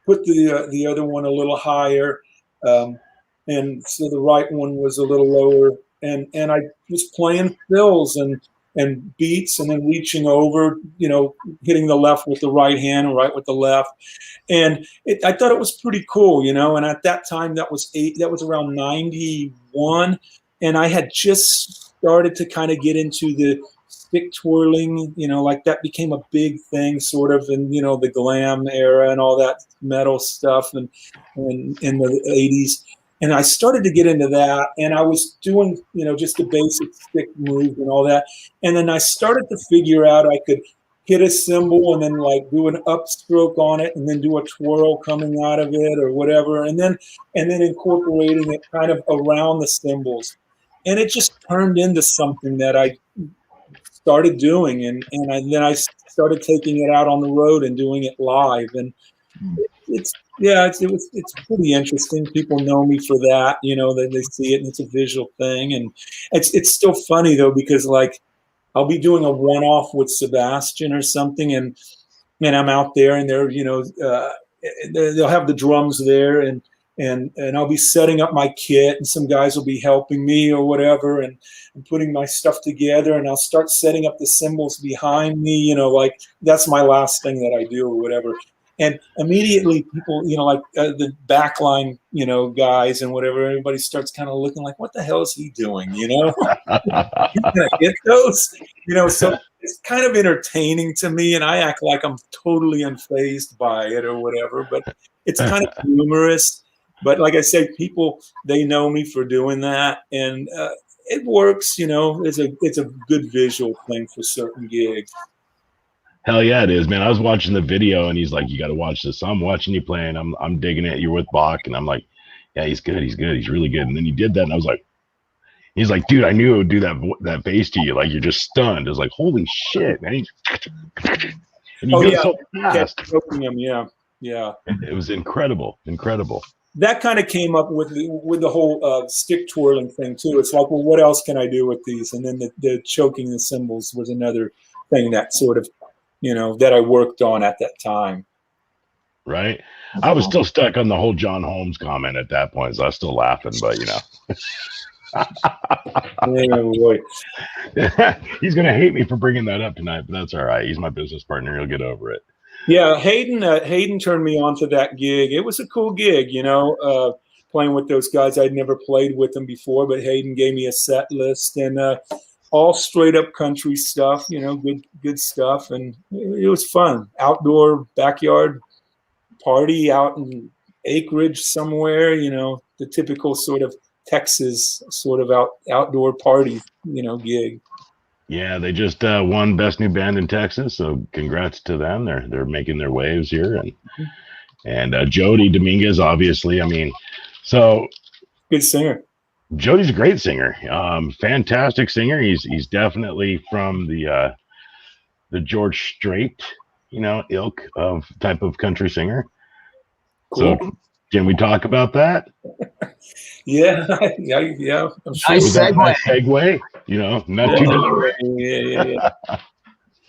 put the other one a little higher. And so the right one was a little lower, and I was playing fills and beats, and then reaching over, hitting the left with the right hand and right with the left. And I thought it was pretty cool, and at that time that was around 91. And I had just started to kind of get into the stick twirling, like that became a big thing sort of in, the glam era and all that metal stuff and in the 80s. And I started to get into that, and I was doing, just the basic stick move and all that. And then I started to figure out I could hit a cymbal and then like do an upstroke on it and then do a twirl coming out of it or whatever. And then incorporating it kind of around the cymbals. And it just turned into something that I started doing. And then I started taking it out on the road and doing it live. And it's pretty interesting. People know me for that, they see it, and it's a visual thing. And it's still funny though, because like I'll be doing a one-off with Sebastian or something, and I'm out there, and they're, they'll have the drums there, and I'll be setting up my kit, and some guys will be helping me or whatever, and putting my stuff together, and I'll start setting up the cymbals behind me, like that's my last thing that I do or whatever. And immediately people, like the backline, guys and whatever, everybody starts kind of looking like, what the hell is he doing? He's gonna hit those, So it's kind of entertaining to me, and I act like I'm totally unfazed by it or whatever. But it's kind of humorous. But like I say, people, they know me for doing that, and it works. It's a good visual thing for certain gigs. Hell yeah, it is, man. I was watching the video, and he's like, "You got to watch this." So I'm watching you play, and I'm digging it. You're with Bach, and I'm like, "Yeah, he's good. He's good. He's really good." And then he did that, and I was like, "He's like, dude, I knew it would do that bass to you. Like you're just stunned." It was like, "Holy shit, man!" And he goes so fast. Him, yeah. It was incredible. That kind of came up with the whole stick twirling thing too. It's like, well, what else can I do with these? And then the choking the cymbals was another thing that sort of, that I worked on at that time. Right. I was still stuck on the whole John Holmes comment at that point, so I was still laughing, but Oh, boy. He's gonna hate me for bringing that up tonight, but that's all right. He's my business partner. He'll get over it. Yeah, Hayden turned me on to that gig. It was a cool gig, playing with those guys. I'd never played with them before, but Hayden gave me a set list and all straight up country stuff, good stuff. And it was fun. Outdoor backyard party out in acreage somewhere, the typical sort of Texas sort of outdoor party, gig. Yeah, they just won Best New Band in Texas, so congrats to them. They're making their waves here, and Jody Dominguez, obviously. I mean, so good singer. Jody's a great singer, fantastic singer. He's definitely from the George Strait, ilk of type of country singer. Cool. So can we talk about that? Yeah. I'm sure. Nice segue. Not too deliberate.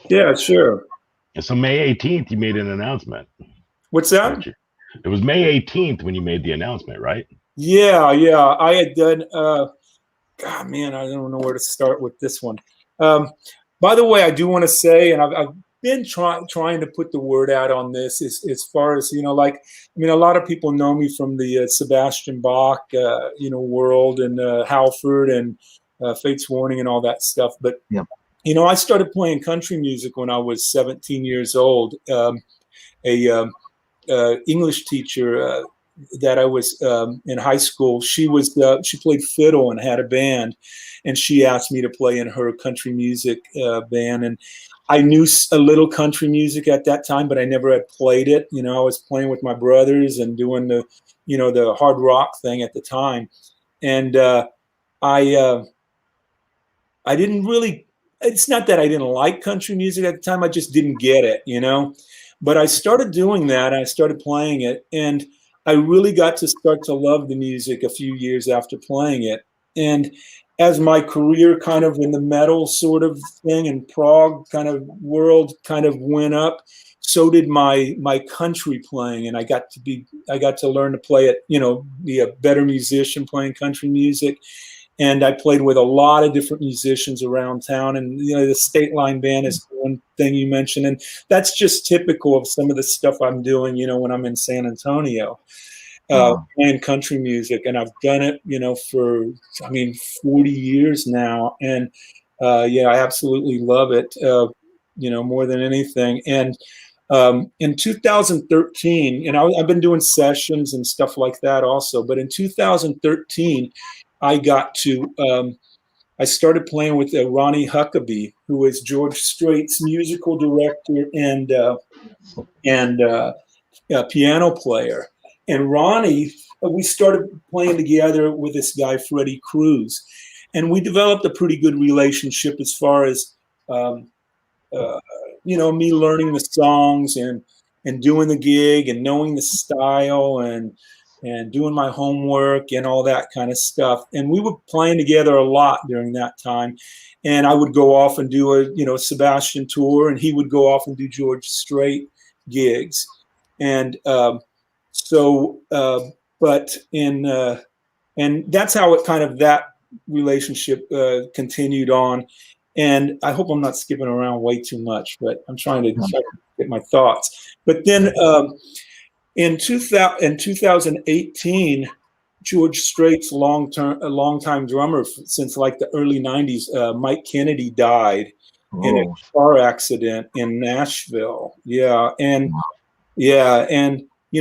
Yeah, sure. And so May 18th, you made an announcement. What's that? It was May 18th when you made the announcement, right? Yeah. I had done. God, man, I don't know where to start with this one. By the way, I do want to say, and I've been trying to put the word out on this as far as, a lot of people know me from the Sebastian Bach, world and Halford and Fate's Warning and all that stuff. But, I started playing country music when I was 17 years old. A English teacher that I was in high school, she played fiddle and had a band, and she asked me to play in her country music band. And I knew a little country music at that time, but I never had played it. I was playing with my brothers and doing the hard rock thing at the time. And I didn't really, it's not that I didn't like country music at the time. I just didn't get it, but I started doing that. I started playing it, and I really got to start to love the music a few years after playing it. And as my career kind of in the metal sort of thing and prog kind of world kind of went up, so did my country playing. And I got to learn to play it, be a better musician playing country music. And I played with a lot of different musicians around town. And, the State Line Band is one thing you mentioned. And that's just typical of some of the stuff I'm doing, when I'm in San Antonio. Playing country music, and I've done it, for 40 years now, and I absolutely love it, more than anything. And in 2013, and I've been doing sessions and stuff like that also, but in 2013, I started playing with Ronnie Huckabee, who is George Strait's musical director and piano player. And Ronnie, we started playing together with this guy, Freddie Cruz. And we developed a pretty good relationship as far as, me learning the songs and doing the gig and knowing the style and doing my homework and all that kind of stuff. And we were playing together a lot during that time. And I would go off and do a, Sebastian tour, and he would go off and do George Strait gigs. And, and that's how it kind of, that relationship continued on. And I hope I'm not skipping around way too much, but I'm trying to get my thoughts. But then in 2018, George Strait's longtime drummer since like the early 90s, Mike Kennedy, died. Oh, in a car accident in Nashville. Yeah, and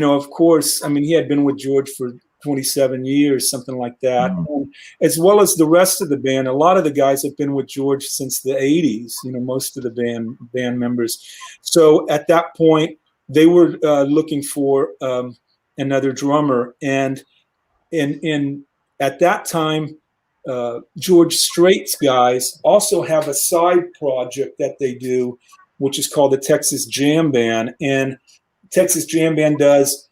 of course, I mean, he had been with George for 27 years, something like that, and as well as the rest of the band. A lot of the guys have been with George since the 80s. Most of the band members. So at that point, they were looking for another drummer, and in at that time, George Strait's guys also have a side project that they do, which is called the Texas Jam Band. And Texas Jam Band does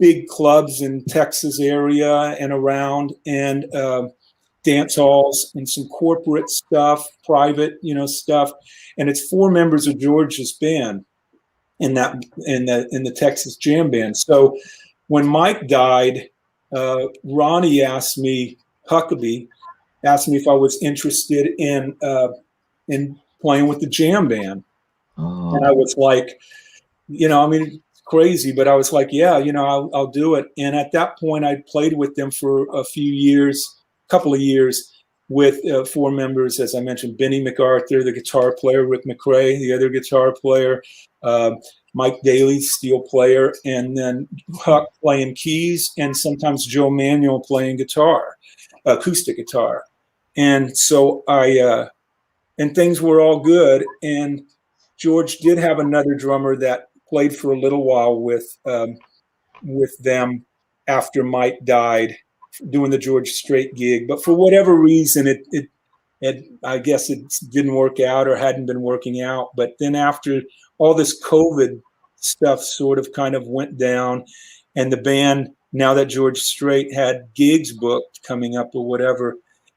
big clubs in Texas area and around, and dance halls and some corporate stuff, private, stuff. And it's 4 members of George's band in the Texas Jam Band. So when Mike died, Ronnie Huckabee asked me if I was interested in playing with the jam band. And I was like, I mean, it's crazy, but I was like, yeah, I'll do it. And at that point, I played with them for a couple of years with 4 members, as I mentioned: Benny MacArthur, the guitar player; Rick McRae, the other guitar player; Mike Daly, steel player; and then Huck playing keys, and sometimes Joe Manuel playing guitar, acoustic guitar. And so and things were all good. And George did have another drummer that played for a little while with them after Mike died, doing the George Strait gig. But for whatever reason, I guess it didn't work out, or hadn't been working out. But then after all this COVID stuff sort of kind of went down, and the band, now that George Strait had gigs booked coming up or whatever,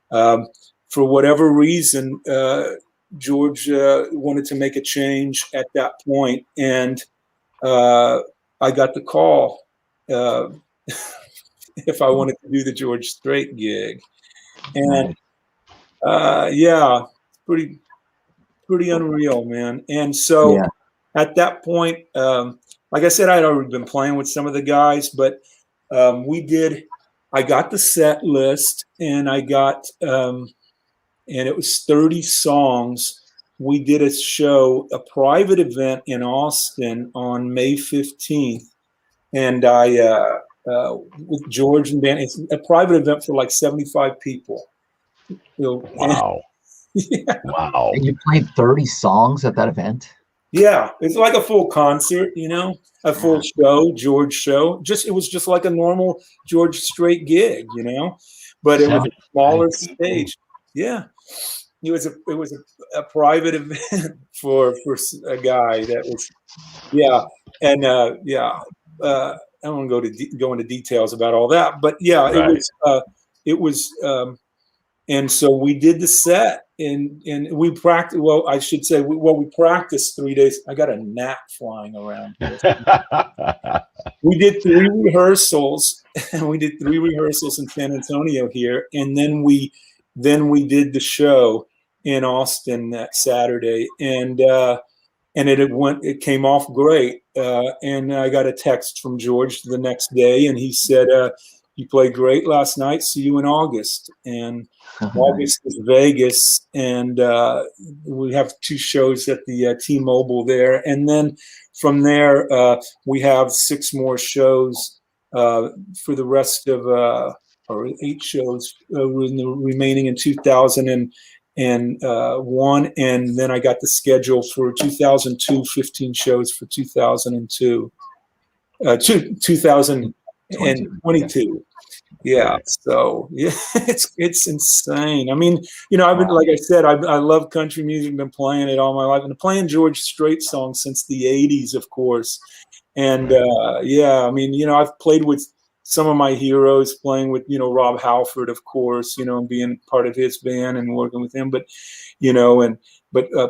for whatever reason, George wanted to make a change at that point, and I got the call if I wanted to do the George Strait gig. And yeah, pretty unreal, man. And so at that point, like I said, I'd already been playing with some of the guys, but I got the set list, and I got and it was 30 songs. We did a show, a private event in Austin on May 15th. And I, with George and Ben, it's a private event for like 75 people. Wow. Yeah. Wow. And you played 30 songs at that event? Yeah. It's like a full concert, a full show, George show. It was just like a normal George Strait gig, but it was a smaller stage. Yeah. It was a private event for a guy that was, and I don't want to go into details about all that, but it was, and so we did the set, and we practiced. Well, I should say, we practiced 3 days. I got a gnat flying around here. We did 3 rehearsals, and we did 3 rehearsals in San Antonio here, and then we did the show in Austin that Saturday, and it came off great. And I got a text from George the next day, and he said, "You played great last night. See you in August." And August is Vegas, and we have 2 shows at the T-Mobile there, and then from there we have 6 more shows for the rest of or 8 shows remaining in 2001, and then I got the schedule for 2002, 15 shows for 2002, 2022. Yeah. So yeah, it's insane. I mean, I've been, like I said, I love country music, been playing it all my life, and playing George Strait songs since the 80s, of course. And I mean, I've played with some of my heroes, playing with, Rob Halford, of course, and being part of his band and working with him. But,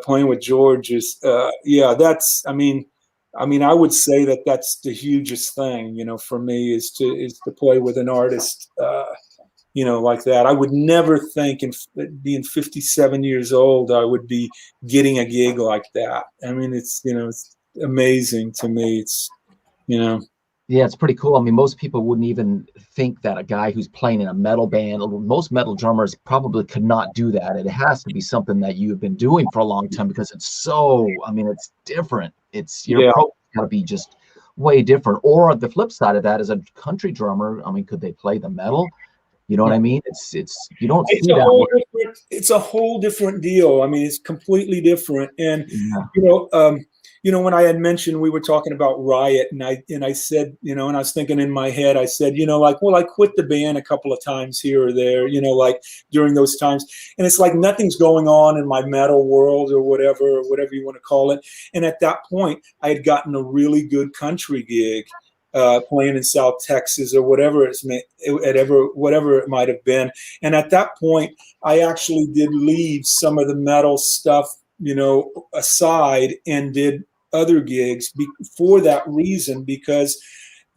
playing with George is, that's, I mean, I would say that that's the hugest thing, for me, is to play with an artist, like that. I would never think, being 57 years old, I would be getting a gig like that. I mean, it's, it's amazing to me. It's, Yeah, it's pretty cool. I mean, most people wouldn't even think that a guy who's playing in a metal band, most metal drummers probably could not do that. It has to be something that you've been doing for a long time because it's so, I mean, it's different. It's your Yeah. approach got to be just way different. Or the flip side of that is a country drummer. I mean, could they play the metal? You know what I mean? It's you don't It's see a that whole much. different, it's a whole different deal. I mean, it's completely different. And Yeah. when I had mentioned we were talking about Riot, and I said, and I was thinking in my head, I said, well, I quit the band a couple of times here or there, like during those times, and it's like nothing's going on in my metal world or whatever you want to call it. And at that point, I had gotten a really good country gig. Playing in South Texas or whatever it might have been, and at that point, I actually did leave some of the metal stuff, aside, and did other gigs for that reason, because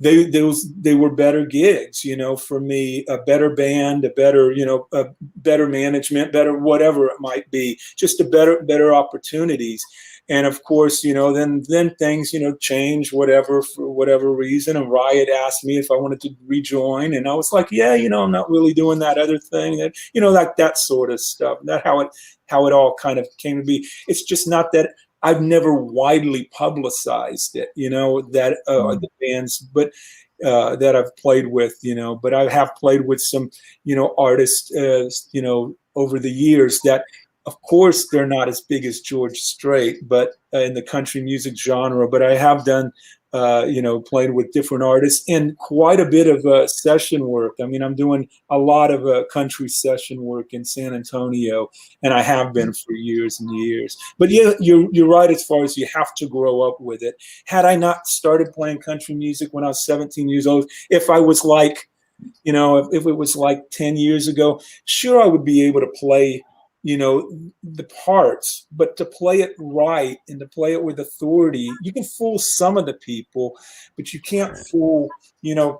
they were better gigs, for me, a better band, a better management, better whatever it might be, just a better opportunities. And of course, then things, change, whatever, for whatever reason. And Riot asked me if I wanted to rejoin. And I was like, yeah, I'm not really doing that other thing, that sort of stuff. That's how it all kind of came to be. It's just not that I've never widely publicized it, that the bands, but that I've played with, but I have played with some, artists, over the years that, of course, they're not as big as George Strait, but in the country music genre. But I have done, played with different artists and quite a bit of session work. I mean, I'm doing a lot of country session work in San Antonio, and I have been for years and years. But yeah, you're right as far as you have to grow up with it. Had I not started playing country music when I was 17 years old, if I was like, if it was like 10 years ago, sure, I would be able to play the parts, but to play it right and to play it with authority, you can fool some of the people, but you can't fool,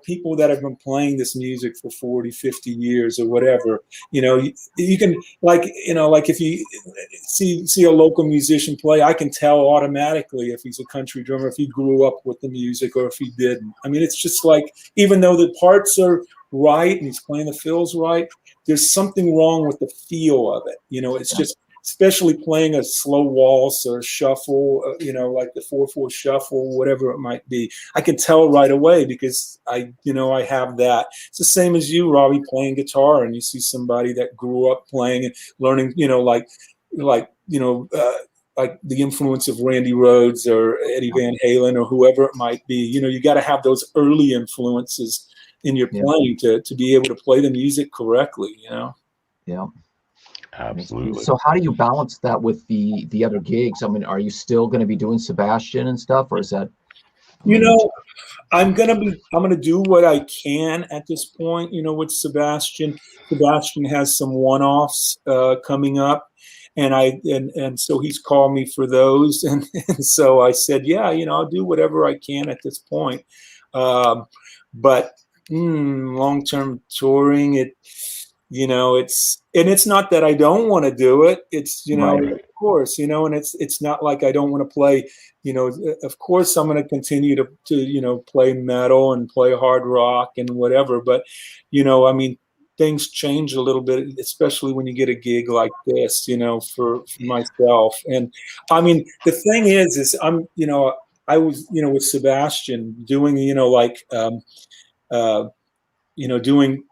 people that have been playing this music for 40, 50 years or whatever. You can, like if you see a local musician play, I can tell automatically if he's a country drummer, if he grew up with the music or if he didn't. I mean, it's just like, even though the parts are right and he's playing the fills right, there's something wrong with the feel of it. It's just, especially playing a slow waltz or shuffle, like the 4/4 shuffle, whatever it might be. I can tell right away because I have that. It's the same as you, Robbie, playing guitar, and you see somebody that grew up playing and learning, like the influence of Randy Rhoads or Eddie Van Halen or whoever it might be. You got to have those early influences in your playing to be able to play the music correctly, Yeah. Absolutely. So how do you balance that with the other gigs? I mean, are you still going to be doing Sebastian and stuff, or is that? I'm gonna do what I can at this point. With Sebastian. Sebastian has some one-offs coming up, and so he's called me for those, and so I said, yeah, I'll do whatever I can at this point. But long-term touring, it's not that I don't want to do it. It's, Right. of course, and it's not like I don't want to play, of course I'm going to continue to play metal and play hard rock and whatever. But, I mean, things change a little bit, especially when you get a gig like this, for myself. And I mean, the thing is I'm, I was, with Sebastian doing, doing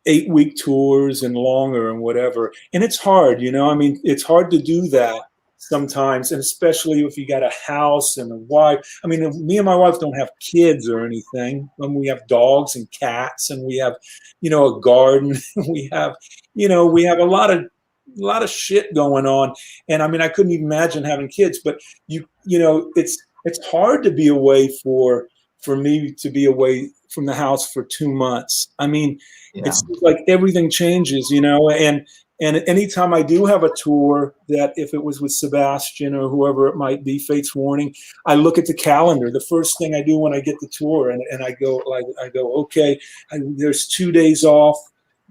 8-week tours and longer and whatever. And it's hard, I mean, it's hard to do that sometimes, and especially if you got a house and a wife. I mean, me and my wife don't have kids or anything. We have dogs and cats, and we have, a garden. we have a lot of shit going on. And I mean, I couldn't even imagine having kids, but it's hard to be away for me to be away from the house for 2 months. I mean, it's like everything changes, and anytime I do have a tour, that if it was with Sebastian or whoever it might be, Fates Warning, I look at the calendar. The first thing I do when I get the tour, and I go, okay, there's 2 days off,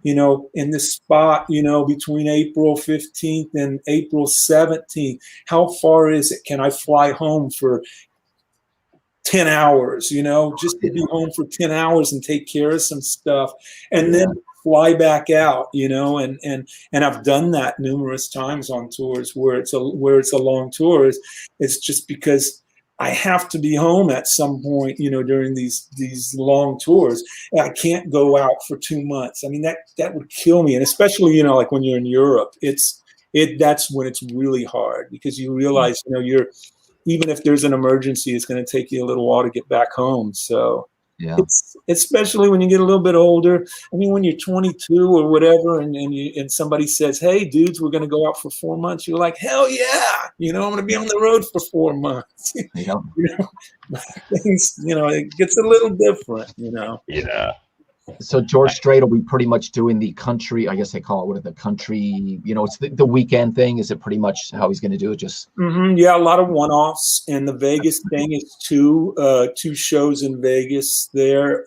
in this spot, between April 15th and April 17th. How far is it? Can I fly home for 10 hours, just to be home for 10 hours and take care of some stuff and then fly back out, and I've done that numerous times on tours where it's a long tour. It's just because I have to be home at some point, during these long tours. I can't go out for 2 months. I mean, that would kill me. And especially, like when you're in Europe, that's when it's really hard because you realize, even if there's an emergency, it's going to take you a little while to get back home. So it's especially when you get a little bit older. I mean, when you're 22 or whatever, and somebody says, "Hey, dudes, we're going to go out for 4 months," you're like, "Hell yeah!" I'm going to be on the road for 4 months. Things, it gets a little different. Yeah. So George Strait will be pretty much doing the country, I guess they call it, the country, it's the weekend thing. Is it pretty much how he's going to do it? Just Yeah, a lot of one-offs, and the Vegas thing is two shows in Vegas there.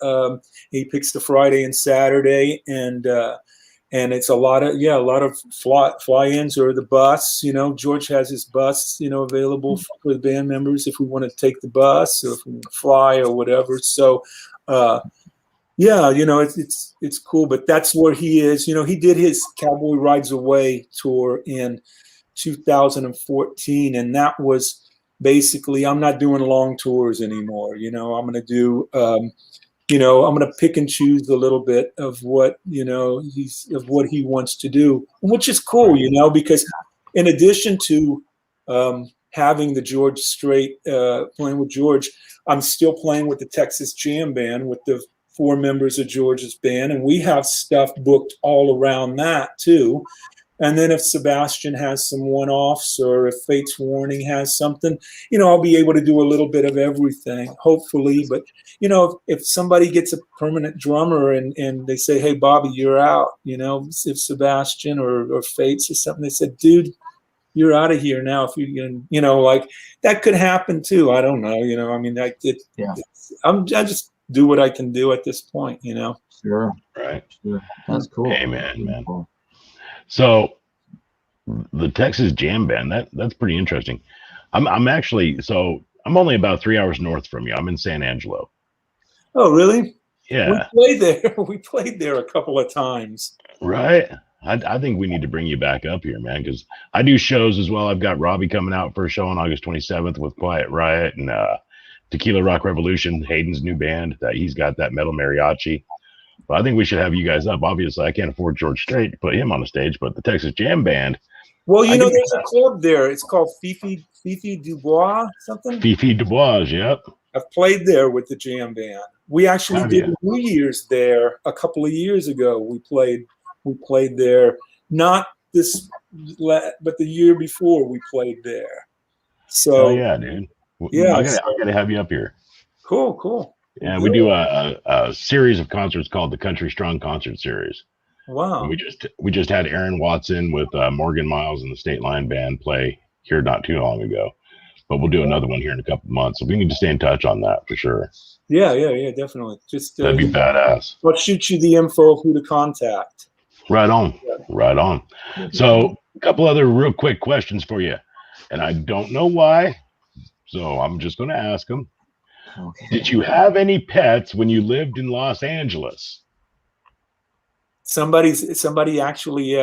He picks the Friday and Saturday, and it's a lot of fly-ins or the bus. George has his bus, available for the band members if we want to take the bus or if we want to fly or whatever. So. It's cool, but that's where he is. He did his Cowboy Rides Away tour in 2014, and that was basically, I'm not doing long tours anymore. I'm going to do, I'm going to pick and choose a little bit of what, of what he wants to do, which is cool, because in addition to having the George Strait, playing with George, I'm still playing with the Texas Jam Band with the 4 members of George's band, and we have stuff booked all around that too. And then if Sebastian has some one-offs or if Fate's Warning has something, I'll be able to do a little bit of everything, hopefully. But, if somebody gets a permanent drummer and they say, "Hey, Bobby, you're out," if Sebastian or Fate's or something, they said, "Dude, you're out of here now." If you can, like that could happen too. I don't know. I mean, I just do what I can do at this point, Sure. Right. Sure. That's cool. Amen, man. So the Texas Jam Band, that's pretty interesting. I'm only about 3 hours north from you. I'm in San Angelo. Oh, really? Yeah. We played there. We played there a couple of times. Right. I think we need to bring you back up here, man, because I do shows as well. I've got Robbie coming out for a show on August 27th with Quiet Riot and Tequila Rock Revolution, Hayden's new band. That he's got that metal mariachi. But I think we should have you guys up. Obviously, I can't afford George Strait to put him on the stage, but the Texas Jam Band. Well, there's a club there. It's called Fifi Dubois, something. Fifi Dubois, yep. I've played there with the Jam Band. We actually did New Year's there a couple of years ago. We played there, not this, but the year before we played there. So yeah, dude. Yeah, I gotta have you up here. Cool. Yeah, we do a series of concerts called the Country Strong Concert Series. Wow. And we just had Aaron Watson with Morgan Miles and the State Line Band play here not too long ago. But we'll do another one here in a couple of months. So we need to stay in touch on that for sure. Yeah, definitely. Just that'd be badass. I'll shoot you the info of who to contact. Right on. Right on. So a couple other real quick questions for you. And I don't know why, so I'm just going to ask them. Okay. Did you have any pets when you lived in Los Angeles? Somebody actually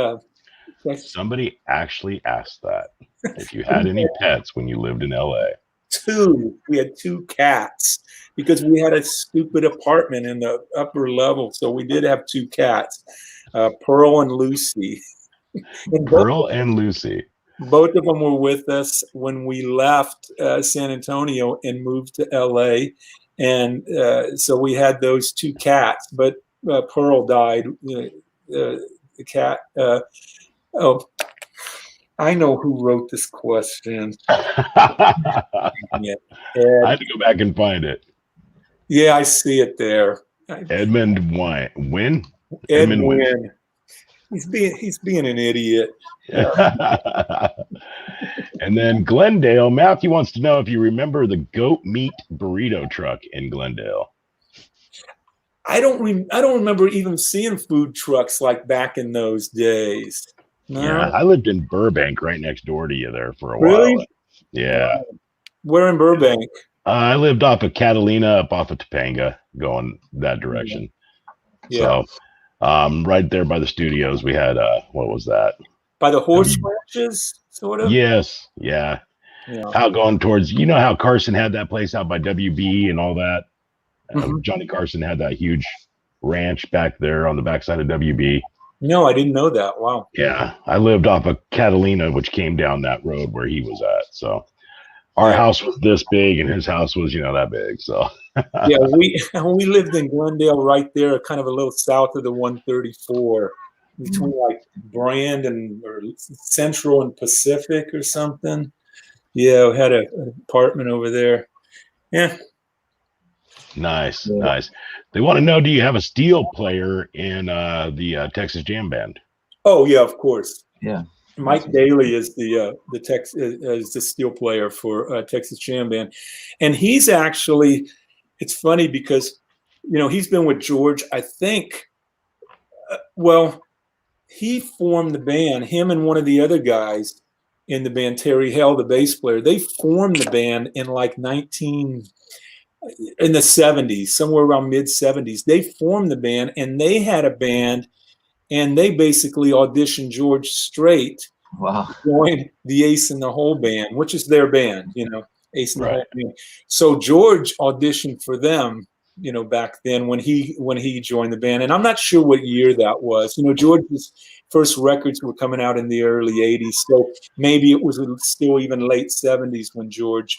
Somebody actually asked that. If you had any pets when you lived in LA. We had 2 cats because we had a stupid apartment in the upper level. So we did have 2 cats, Pearl and Lucy. Pearl and Lucy. Both of them were with us when we left San Antonio and moved to LA. And so we had those 2 cats, but Pearl died. The cat. I know who wrote this question. I had to go back and find it. Yeah, I see it there. Edmund Wynn? Edmund Wynn. He's being an idiot. And then Glendale, Matthew wants to know if you remember the goat meat burrito truck in Glendale. I don't remember even seeing food trucks like back in those days. No. Yeah, I lived in Burbank right next door to you there for a while. Really? Yeah. Where in Burbank? I lived off of Catalina, up off of Topanga, going that direction. Yeah. So, right there by the studios, we had what was that? By the horse ranches, sort of. Yes, yeah. Yeah. Out going towards, you know how Carson had that place out by WB and all that. Mhm. Johnny Carson had that huge ranch back there on the backside of WB. No, I didn't know that. Wow. Yeah, I lived off of Catalina, which came down that road where he was at. So our house was this big, and his house was, that big. So Yeah, we lived in Glendale, right there, kind of a little south of the 134, between like Brand and or Central and Pacific or something. Yeah, we had an apartment over there. Yeah. nice, Yeah. nice. They want to know: do you have a steel player in the Texas Jam Band? Oh yeah, of course. Yeah. Mike Daly is the steel player for Texas Jam Band, and he's actually. It's funny because, he's been with George. I think. Well, he formed the band. Him and one of the other guys in the band, Terry Hell, the bass player. They formed the band in like in the 70s, somewhere around mid 70s. They formed the band, and they had a band, and they basically auditioned George Strait. Wow. Join the Ace in the Hole band, which is their band, Ace in the Right. Hole band. So George auditioned for them, back then when he joined the band. And I'm not sure what year that was. George's first records were coming out in the early 80s. So maybe it was still even late 70s when George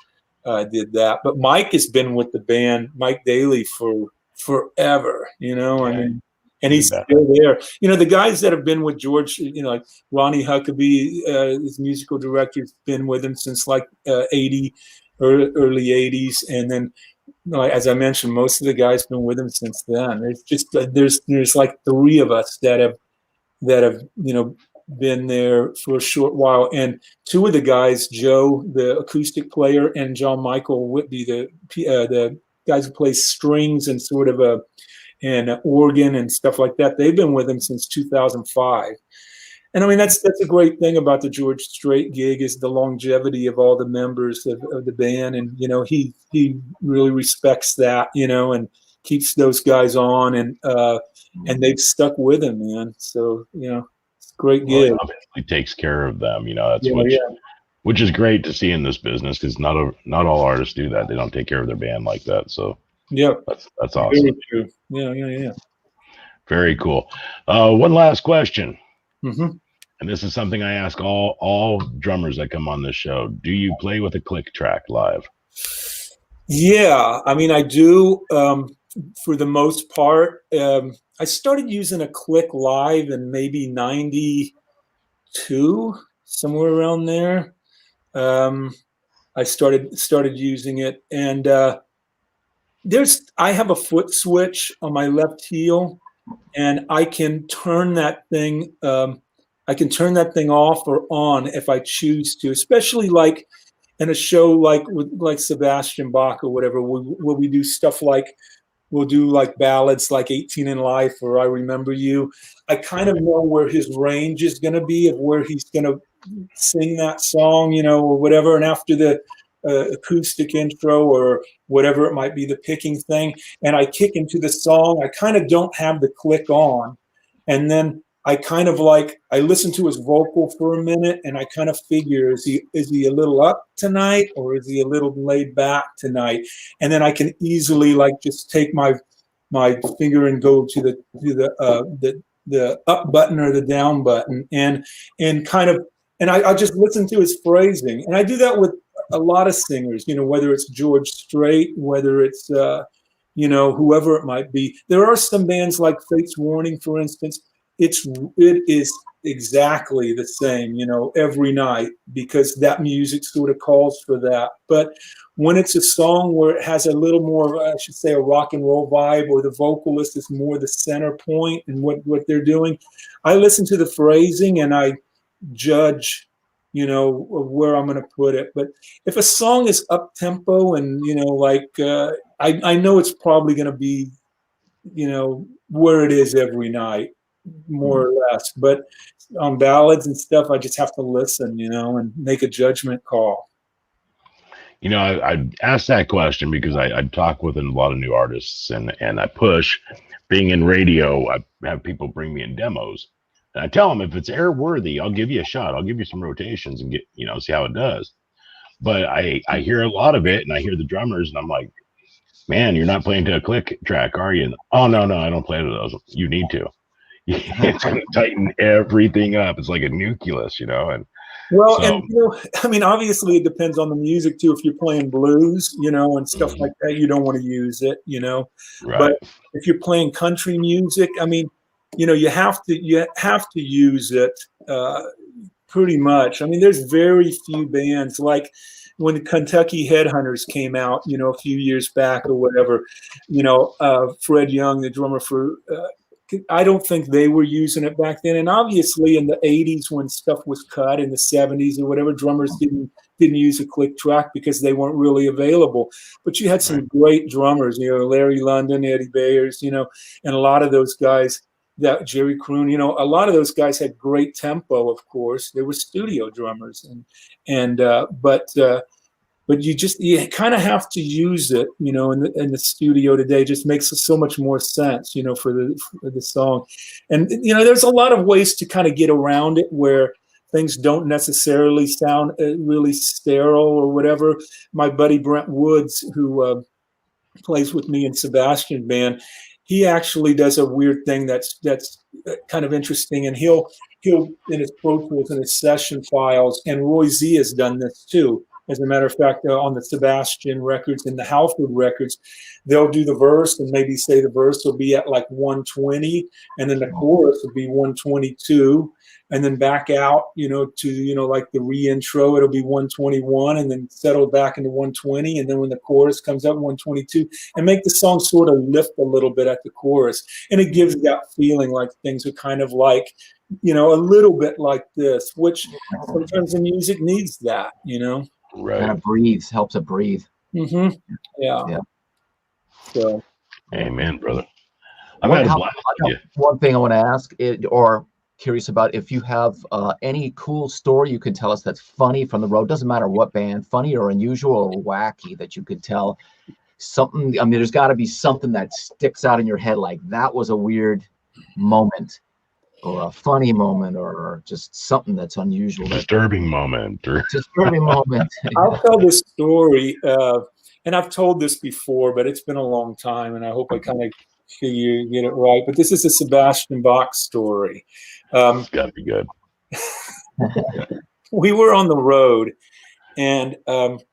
did that. But Mike has been with the band, Mike Daly, for forever, I mean, and he's still there. The guys that have been with George, like Ronnie Huckabee, his musical director, has been with him since like 80, early 80s. And then, as I mentioned, most of the guys have been with him since then. There's just there's like three of us that have been there for a short while, and two of the guys, Joe, the acoustic player, and John Michael Whitby, the guys who play strings and sort of and organ and stuff like that. They've been with him since 2005. And I mean, that's a great thing about the George Strait gig, is the longevity of all the members of the band. And, he really respects that, and keeps those guys on, and they've stuck with him, man. So, it's a great gig. Well, obviously takes care of them, that's which is great to see in this business, because not all artists do that. They don't take care of their band like that. So yeah, that's awesome. Very true. Yeah. Very cool. One last question. Mm-hmm. And this is something I ask all drummers that come on this show. Do you play with a click track live? Yeah, I mean, I do, for the most part. I started using a click live in maybe 92, somewhere around there. I started using it, and I have a foot switch on my left heel, and I can turn that thing. I can turn that thing off or on if I choose to, especially like in a show like Sebastian Bach or whatever, where we do stuff like, we'll do like ballads like 18 in Life or I Remember You. I kind of know where his range is going to be, of where he's going to sing that song, or whatever. And after the acoustic intro or whatever it might be, the picking thing, and I kick into the song, I kind of don't have the click on. And then I kind of I listen to his vocal for a minute, and I kind of figure, is he a little up tonight, or is he a little laid back tonight? And then I can easily just take my finger and go to the up button or the down button, and kind of, and I just listen to his phrasing. And I do that with a lot of singers, whether it's George Strait, whether it's whoever it might be. There are some bands like Fate's Warning, for instance. It is exactly the same, every night, because that music sort of calls for that. But when it's a song where it has a little more, I should say, a rock and roll vibe, or the vocalist is more the center point in what they're doing, I listen to the phrasing and I judge, where I'm going to put it. But if a song is up tempo and, I know it's probably going to be, where it is every night, more or less. But on ballads and stuff, I just have to listen, and make a judgment call. You know, I asked that question because I talk with a lot of new artists, and I push. Being in radio, I have people bring me in demos, and I tell them if it's airworthy, I'll give you a shot. I'll give you some rotations and get see how it does. But I hear a lot of it, and I hear the drummers, and I'm like, man, you're not playing to a click track, are you? And, oh no, I don't play to those. You need to. It's going to tighten everything up. It's like a nucleus, and Well, so and I mean, obviously, it depends on the music too. If you're playing blues, and stuff like that, you don't want to use it, right. But if you're playing country music, I mean, you have to use it pretty much. I mean, there's very few bands like when the Kentucky Headhunters came out, a few years back or whatever. Fred Young, the drummer for. I don't think they were using it back then. And obviously in the 80s when stuff was cut, in the 70s or whatever, drummers didn't use a click track because they weren't really available. But you had some great drummers, Larry London, Eddie Bayers, and a lot of those guys, that Jerry Croon, a lot of those guys had great tempo, of course. They were studio drummers. But you kind of have to use it, in the studio today. It just makes so much more sense, for the song. And there's a lot of ways to kind of get around it where things don't necessarily sound really sterile or whatever. My buddy Brent Woods, who plays with me in Sebastian band, he actually does a weird thing that's kind of interesting, and he'll in his Pro Tools and his session files, and Roy Z has done this too. As a matter of fact, on the Sebastian records and the Halford records, they'll do the verse and maybe say the verse will be at like 120, and then the chorus will be 122, and then back out, to, like the re-intro, it'll be 121, and then settle back into 120, and then when the chorus comes up, 122, and make the song sort of lift a little bit at the chorus. And it gives that feeling like things are kind of like, a little bit like this, which sometimes the music needs that, Right. Kind of breathes, helps it breathe. Mm-hmm. Yeah. So. Amen, brother. I've had a blast with you. One thing I want to ask, or curious about, if you have any cool story you can tell us that's funny from the road. Doesn't matter what band, funny or unusual or wacky, that you could tell. Something. I mean, there's got to be something that sticks out in your head, like that was a weird moment, or a funny moment, or just something that's unusual. Disturbing moment. Disturbing moment. I'll tell this story, and I've told this before, but it's been a long time, and I hope I kind of get it right. But this is a Sebastian Bach story. It's got to be good. We were on the road, and the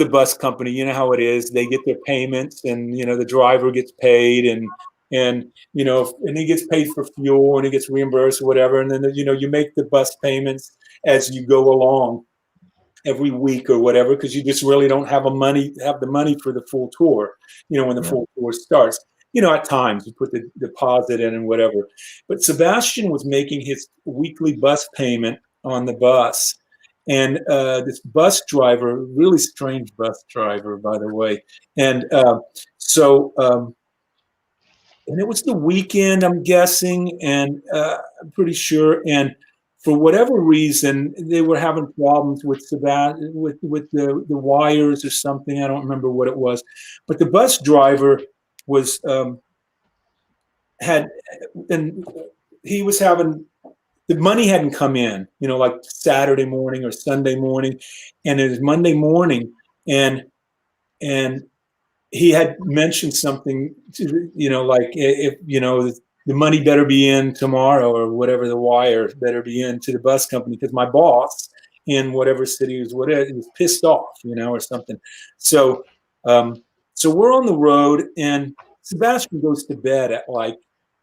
bus company, you know how it is. They get their payments, and the driver gets paid, and he gets paid for fuel, and he gets reimbursed or whatever. And then you make the bus payments as you go along every week or whatever, because you just really don't have the money for the full tour. When the full tour starts. At times you put the deposit in and whatever. But Sebastian was making his weekly bus payment on the bus. And this bus driver, really strange bus driver, by the way. And and it was the weekend, I'm guessing, and I'm pretty sure. And for whatever reason, they were having problems with with the wires or something. I don't remember what it was. But the bus driver was he was having, the money hadn't come in, like Saturday morning or Sunday morning, and it was Monday morning, and he had mentioned something to, like if the money better be in tomorrow, or whatever, the wire better be in to the bus company, because my boss in whatever city was pissed off, or something. So we're on the road, and Sebastian goes to bed at like,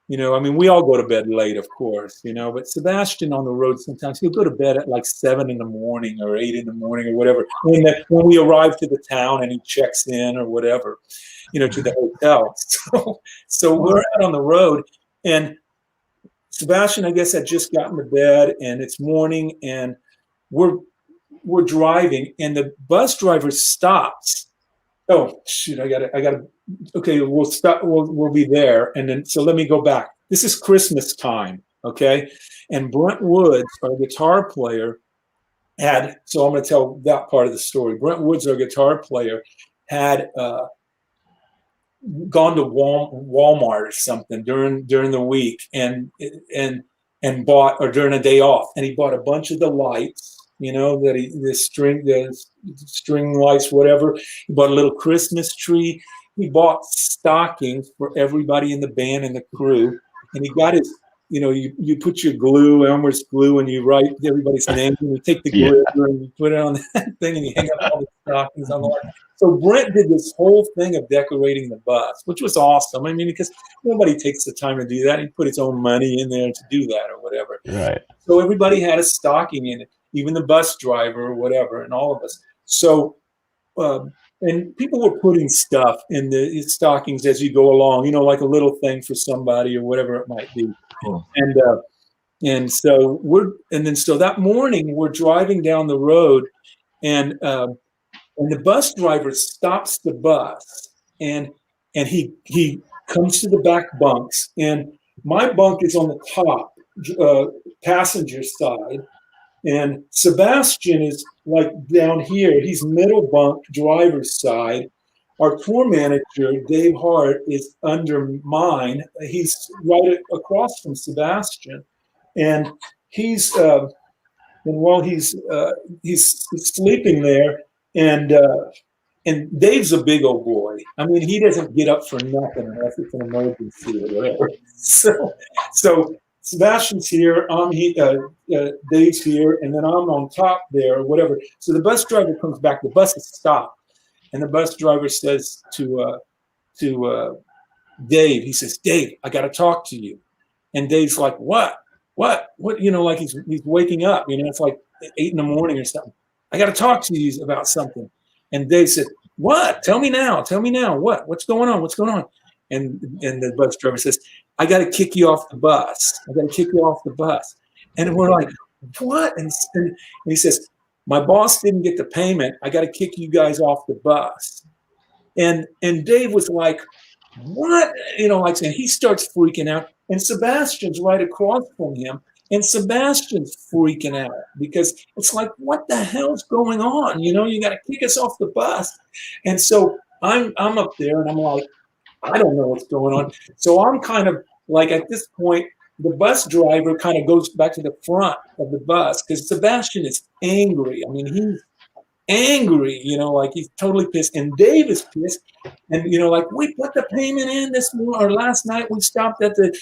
we all go to bed late, of course, but Sebastian on the road, sometimes he'll go to bed at like 7 in the morning or 8 in the morning or whatever. When we arrive to the town and he checks in or whatever, to the hotel. So we're out on the road, and Sebastian, I guess, had just gotten to bed, and it's morning, and we're driving, and the bus driver stops. Oh shoot! I gotta. Okay, we'll stop. We'll be there, and then so let me go back. This is Christmas time, okay? And Brent Woods, our guitar player, had, so I'm going to tell that part of the story. Brent Woods, our guitar player, had gone to Walmart or something during the week and bought, or during a day off, and he bought a bunch of the lights, the string lights, whatever. He bought a little Christmas tree. He bought stockings for everybody in the band and the crew, and he got his, you put your glue, Elmer's glue, and you write everybody's name, and you take the glitter and you put it on that thing, and you hang up all the stockings on the wall. So Brent did this whole thing of decorating the bus, which was awesome. I mean, because nobody takes the time to do that. He put his own money in there to do that or whatever. Right. So everybody had a stocking in it, even the bus driver or whatever, and all of us. So, and people were putting stuff in the stockings as you go along, like a little thing for somebody or whatever it might be. Cool. And so so that morning we're driving down the road, and the bus driver stops the bus, and he comes to the back bunks, and my bunk is on the top, passenger side, and Sebastian is like down here. He's middle bunk, driver's side. Our tour manager, Dave Hart, is under mine. He's right across from Sebastian, and he's while he's sleeping there, and Dave's a big old boy. I mean, he doesn't get up for nothing unless it's an emergency or whatever. So Sebastian's here, Dave's here, and then I'm on top there or whatever. So the bus driver comes back. The bus is stopped, and the bus driver says to Dave, he says, "Dave, I got to talk to you." And Dave's like, "What? Like he's waking up. It's like 8 in the morning or something. I got to talk to you about something." And Dave said, "What? Tell me now. What? What's going on? What's going on?" And the bus driver says, "I got to kick you off the bus. And we're like, "What?" And he says, "My boss didn't get the payment. I got to kick you guys off the bus." And Dave was like, "What?" And he starts freaking out. And Sebastian's right across from him. And Sebastian's freaking out because it's like, what the hell's going on? You got to kick us off the bus. And so I'm up there, and I'm like, I don't know what's going on. So I'm kind of like, at this point, the bus driver kind of goes back to the front of the bus because Sebastian is angry. I mean, he's angry, like he's totally pissed. And Dave is pissed. And, like, we put the payment in this morning, or last night we stopped at the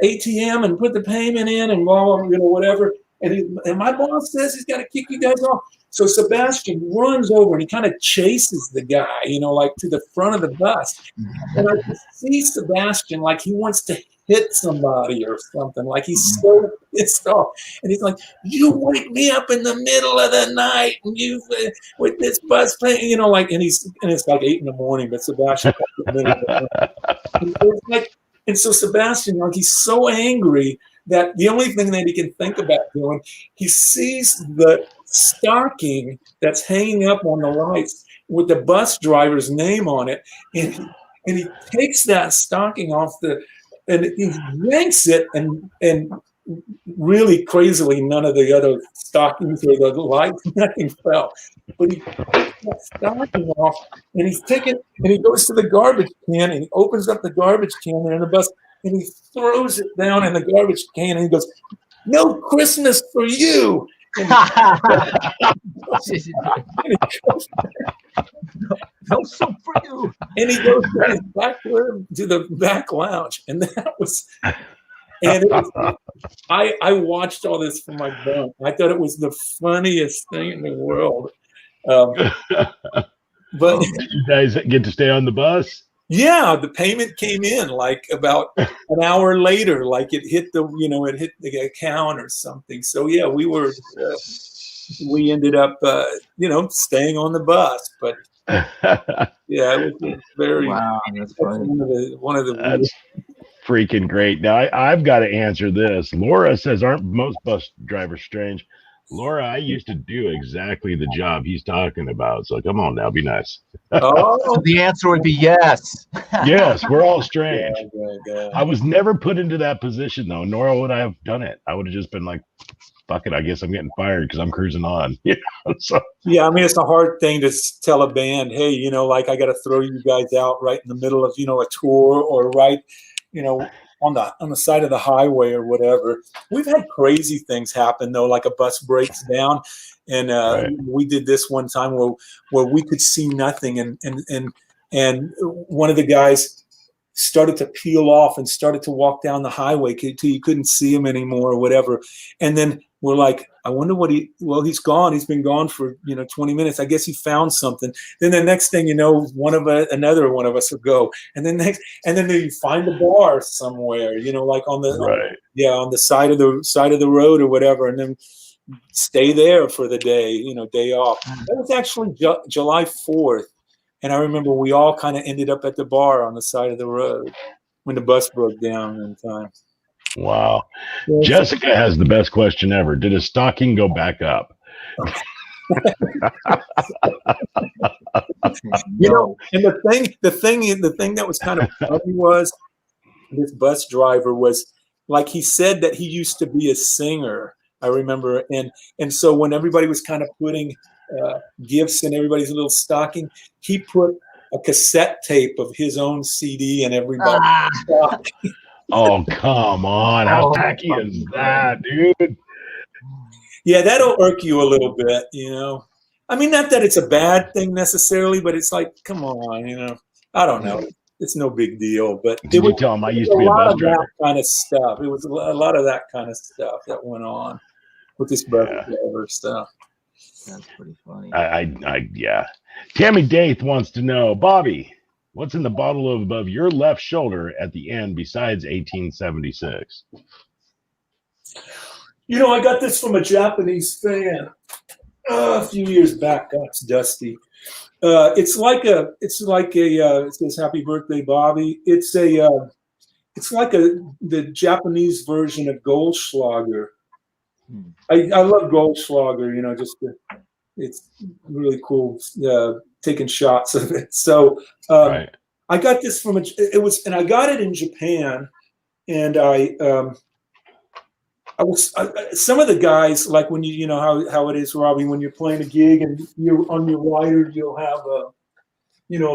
ATM and put the payment in and blah, whatever. And my boss says he's got to kick you guys off. So Sebastian runs over and he kind of chases the guy, like to the front of the bus. And I can see Sebastian like he wants to hit somebody or something. Like he's so pissed off. And he's like, "You wake me up in the middle of the night and you with this bus paying, and it's like 8 in the morning, but Sebastian and so Sebastian, like, he's so angry that the only thing that he can think about doing, he sees the stocking that's hanging up on the lights with the bus driver's name on it, and he takes that stocking off and he yanks it, and really crazily, none of the other stockings or the lights, nothing fell. But he takes that stocking off, and he's taking, and he goes to the garbage can, and he opens up the garbage can there in the bus, and he throws it down in the garbage can, and he goes, "No Christmas for you." No soup for you. And he goes back to the back lounge, and that was. And I watched all this from my bunk. I thought it was the funniest thing in the world. But you guys get to stay on the bus? Yeah, the payment came in like about an hour later. Like it hit the account or something. So yeah, we ended up staying on the bus. But yeah, it was very wow. That's funny. One of the that's freaking great. Now I've got to answer this. Laura says, "Aren't most bus drivers strange?" Laura, I used to do exactly the job he's talking about. So come on now, be nice. So Oh, the answer would be yes. Yes, we're all strange. good. I was never put into that position though, nor would I have done it. I would have just been like, fuck it, I guess I'm getting fired because I'm cruising on. So Yeah, I mean, it's a hard thing to tell a band, hey, like I got to throw you guys out right in the middle of, a tour or right, on the side of the highway or whatever. We've had crazy things happen though, like a bus breaks down, and Right. we did this one time where we could see nothing, and one of the guys started to peel off and started to walk down the highway till you couldn't see him anymore or whatever, and then we're like, I wonder he's gone. He's been gone for, 20 minutes. I guess he found something. Then the next thing you know, another one of us will go. And then you find a bar somewhere, like on the, Right. on the side of the road or whatever. And then stay there for the day, day off. That was actually July 4th. And I remember we all kind of ended up at the bar on the side of the road when the bus broke down in time. Wow. Yeah, Jessica has the best question ever. Did his stocking go back up? And the thing that was kind of funny was this bus driver was like, he said that he used to be a singer. I remember, and so when everybody was kind of putting gifts in everybody's little stocking, he put a cassette tape of his own CD in everybody's stocking. Oh, come on. How tacky is that, dude? Yeah, that'll irk you a little bit, I mean, not that it's a bad thing necessarily, but it's like, come on, I don't know. It's no big deal. But Did you tell him I used to be a bus driver? That kind of stuff. It was a lot of that kind of stuff that went on with this bus driver stuff. That's pretty funny. Yeah. Tammy Daith wants to know, Bobby, what's in the bottle above your left shoulder at the end besides 1876? I got this from a Japanese fan a few years back. That's dusty. It says happy birthday, Bobby. It's like the Japanese version of Goldschlager. I love Goldschlager, it's really cool taking shots of it. So Right. I got this from and I got it in Japan, and some of the guys, like when you know how it is, Robbie, when you're playing a gig and you're on your rider, you'll have a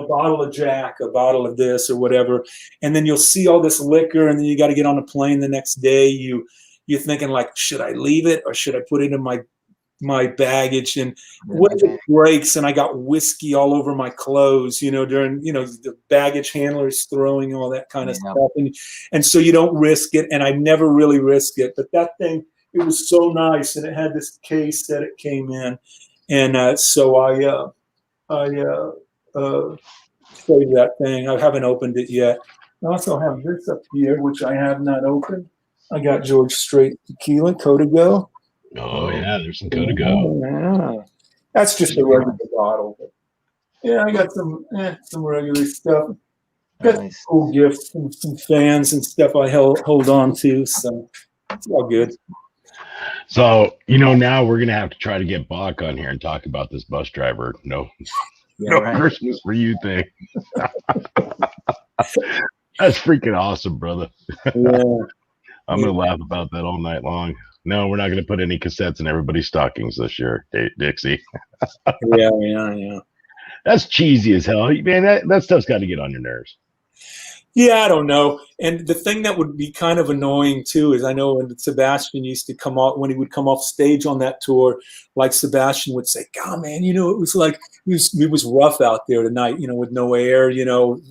bottle of Jack, a bottle of this or whatever, and then you'll see all this liquor, and then you got to get on a plane the next day. You're thinking like, should I leave it or should I put it in my baggage? And what if it breaks and I got whiskey all over my clothes, during, the baggage handlers throwing all that kind of stuff. And so you don't risk it. And I never really risk it, but that thing, it was so nice. And it had this case that it came in. And so I saved that thing. I haven't opened it yet. I also have this up here, which I have not opened. I got George Strait tequila, Codigo. Oh, yeah, there's some Codigo. Yeah. That's just a regular bottle. But yeah, I got some regular stuff. Got some cool gifts from some fans and stuff I hold on to, so it's all good. So, now we're going to have to try to get Bach on here and talk about this bus driver. No Christmas for you thing. That's freaking awesome, brother. Yeah. I'm going to laugh about that all night long. No, we're not going to put any cassettes in everybody's stockings this year, Dixie. Yeah. That's cheesy as hell. Man, that stuff's got to get on your nerves. Yeah, I don't know. And the thing that would be kind of annoying too is I know when Sebastian used to come out, when he would come off stage on that tour, like Sebastian would say, God, man, it was like, it was rough out there tonight, with no air,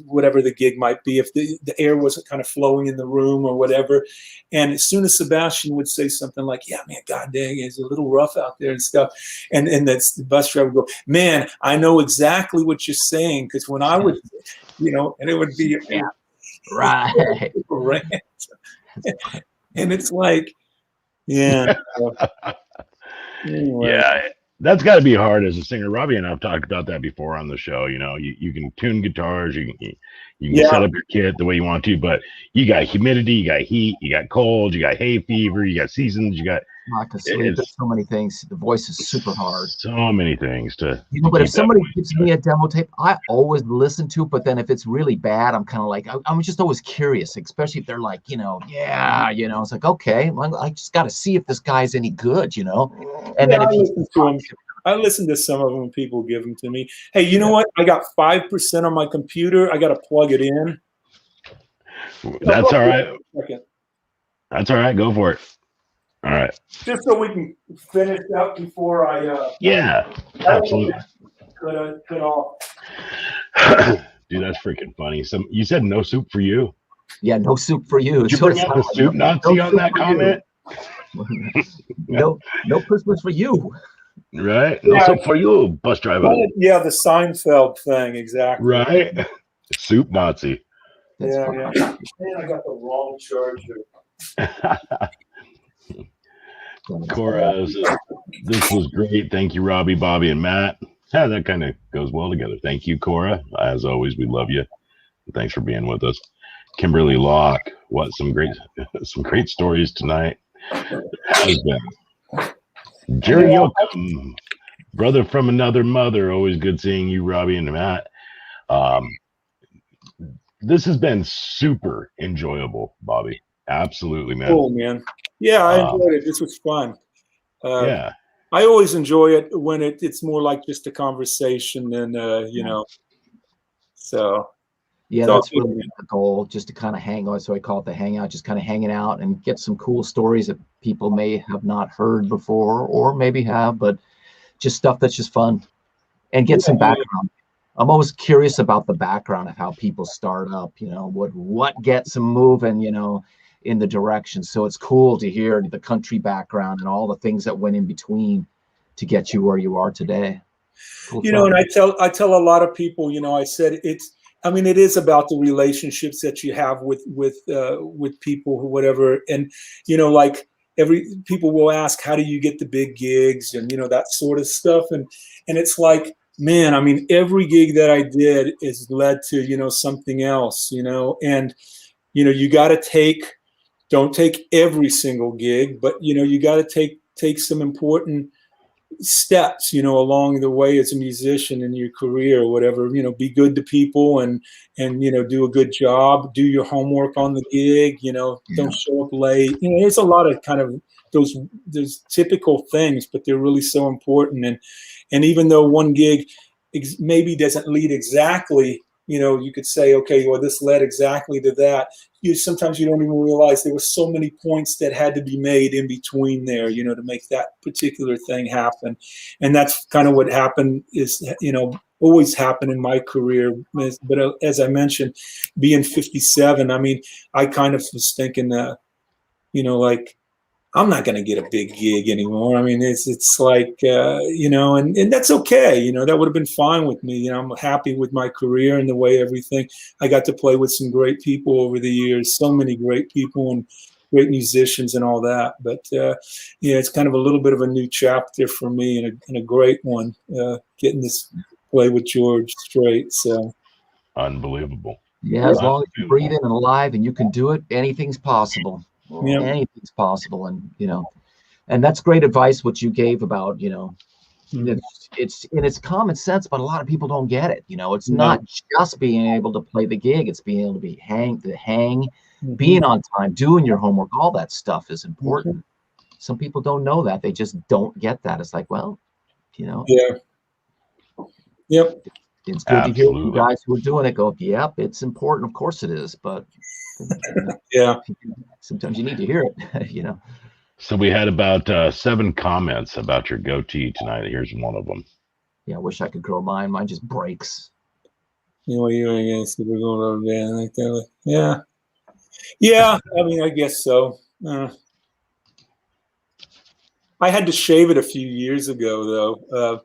whatever the gig might be, if the air wasn't kind of flowing in the room or whatever. And as soon as Sebastian would say something like, yeah, man, God dang, it's a little rough out there and stuff. And that's the bus driver would go, man, I know exactly what you're saying. Because when I would, and it would be, right. And it's like, yeah. Anyway. Yeah, that's got to be hard as a singer. Robbie and I have talked about that before on the show. You can tune guitars, you can set up your kit the way you want to, but you got humidity, you got heat, you got cold, you got hay fever, you got seasons, you got Not to sleep. There's It's so many things. The voice is super hard. so many things to But if keep that somebody voice gives going. me a demo tape, I always listen to it. But then if it's really bad, I'm kind of like, I'm just always curious, especially if they're like, it's like, okay, well, I just got to see if this guy's any good, And then I if he's listen to them. I listen to some of them when people give them to me. Hey, you know what? I got 5% on my computer. I got to plug it in. That's all right. Okay. That's all right. Go for it. All right. Just so we can finish up before I Yeah, absolutely. cut off. Dude, that's freaking funny. You said no soup for you. Yeah, no soup for you. Did you bring out the soup Nazi on that comment? No Christmas for you. Right? No soup for you, bus driver. Yeah, the Seinfeld thing, exactly. Right? Soup Nazi. That's funny. Yeah. Man, I got the wrong charger. Cora says, this was great. Thank you, Robbie, Bobby, and Matt. Yeah, that kind of goes well together. Thank you, Cora. As always, we love you. Thanks for being with us. Kimberly Locke, some great stories tonight. Has been. Jerry Yoakum, brother from another mother. Always good seeing you, Robbie and Matt. This has been super enjoyable, Bobby. Absolutely, man. Cool, man. Yeah, I enjoyed it. This was fun. Yeah. I always enjoy it when it's more like just a conversation than, so. Yeah, that's really the goal, just to kind of hang on. So I call it the hangout, just kind of hanging out and get some cool stories that people may have not heard before or maybe have, but just stuff that's just fun and get some background. I'm always curious about the background of how people start up, what gets them moving, in the direction. So it's cool to hear the country background and all the things that went in between to get you where you are today. Cool stuff. And I tell a lot of people, I said it is about the relationships that you have with people who whatever. And, like people will ask, how do you get the big gigs and, that sort of stuff. And it's like, man, every gig that I did is led to, something else, and, you got to don't take every single gig, but, you got to take some important steps, along the way as a musician in your career or whatever, be good to people and, do a good job, do your homework on the gig, don't show up late. There's a lot of kind of those typical things, but they're really so important. And even though one gig maybe doesn't lead exactly, you could say, okay, well, this led exactly to that. Sometimes you don't even realize there were so many points that had to be made in between there, to make that particular thing happen. And that's kind of what happened is, always happened in my career. But as I mentioned, being 57, I kind of was thinking, like, I'm not going to get a big gig anymore. It's like, and that's okay. That would have been fine with me. I'm happy with my career and the way everything. I got to play with some great people over the years, so many great people and great musicians and all that. But, it's kind of a little bit of a new chapter for me and a great one, getting this play with George Strait. So unbelievable. Yeah, as long as you're breathing and alive and you can do it, anything's possible. Yeah. Anything's possible. And, and that's great advice, what you gave about, it's common sense, but a lot of people don't get it. It's not just being able to play the gig. It's being able to hang, being on time, doing your homework. All that stuff is important. Some people don't know that. They just don't get that. It's like, well, Yeah. Yep. It's good to hear you guys who are doing it go, yep, it's important. Of course it is. But yeah, sometimes you need to hear it, So we had about 7 comments about your goatee tonight. Here's one of them. Yeah, I wish I could grow mine. Mine just breaks. We're going over there like that. Yeah. Yeah, I guess so. I had to shave it a few years ago, though.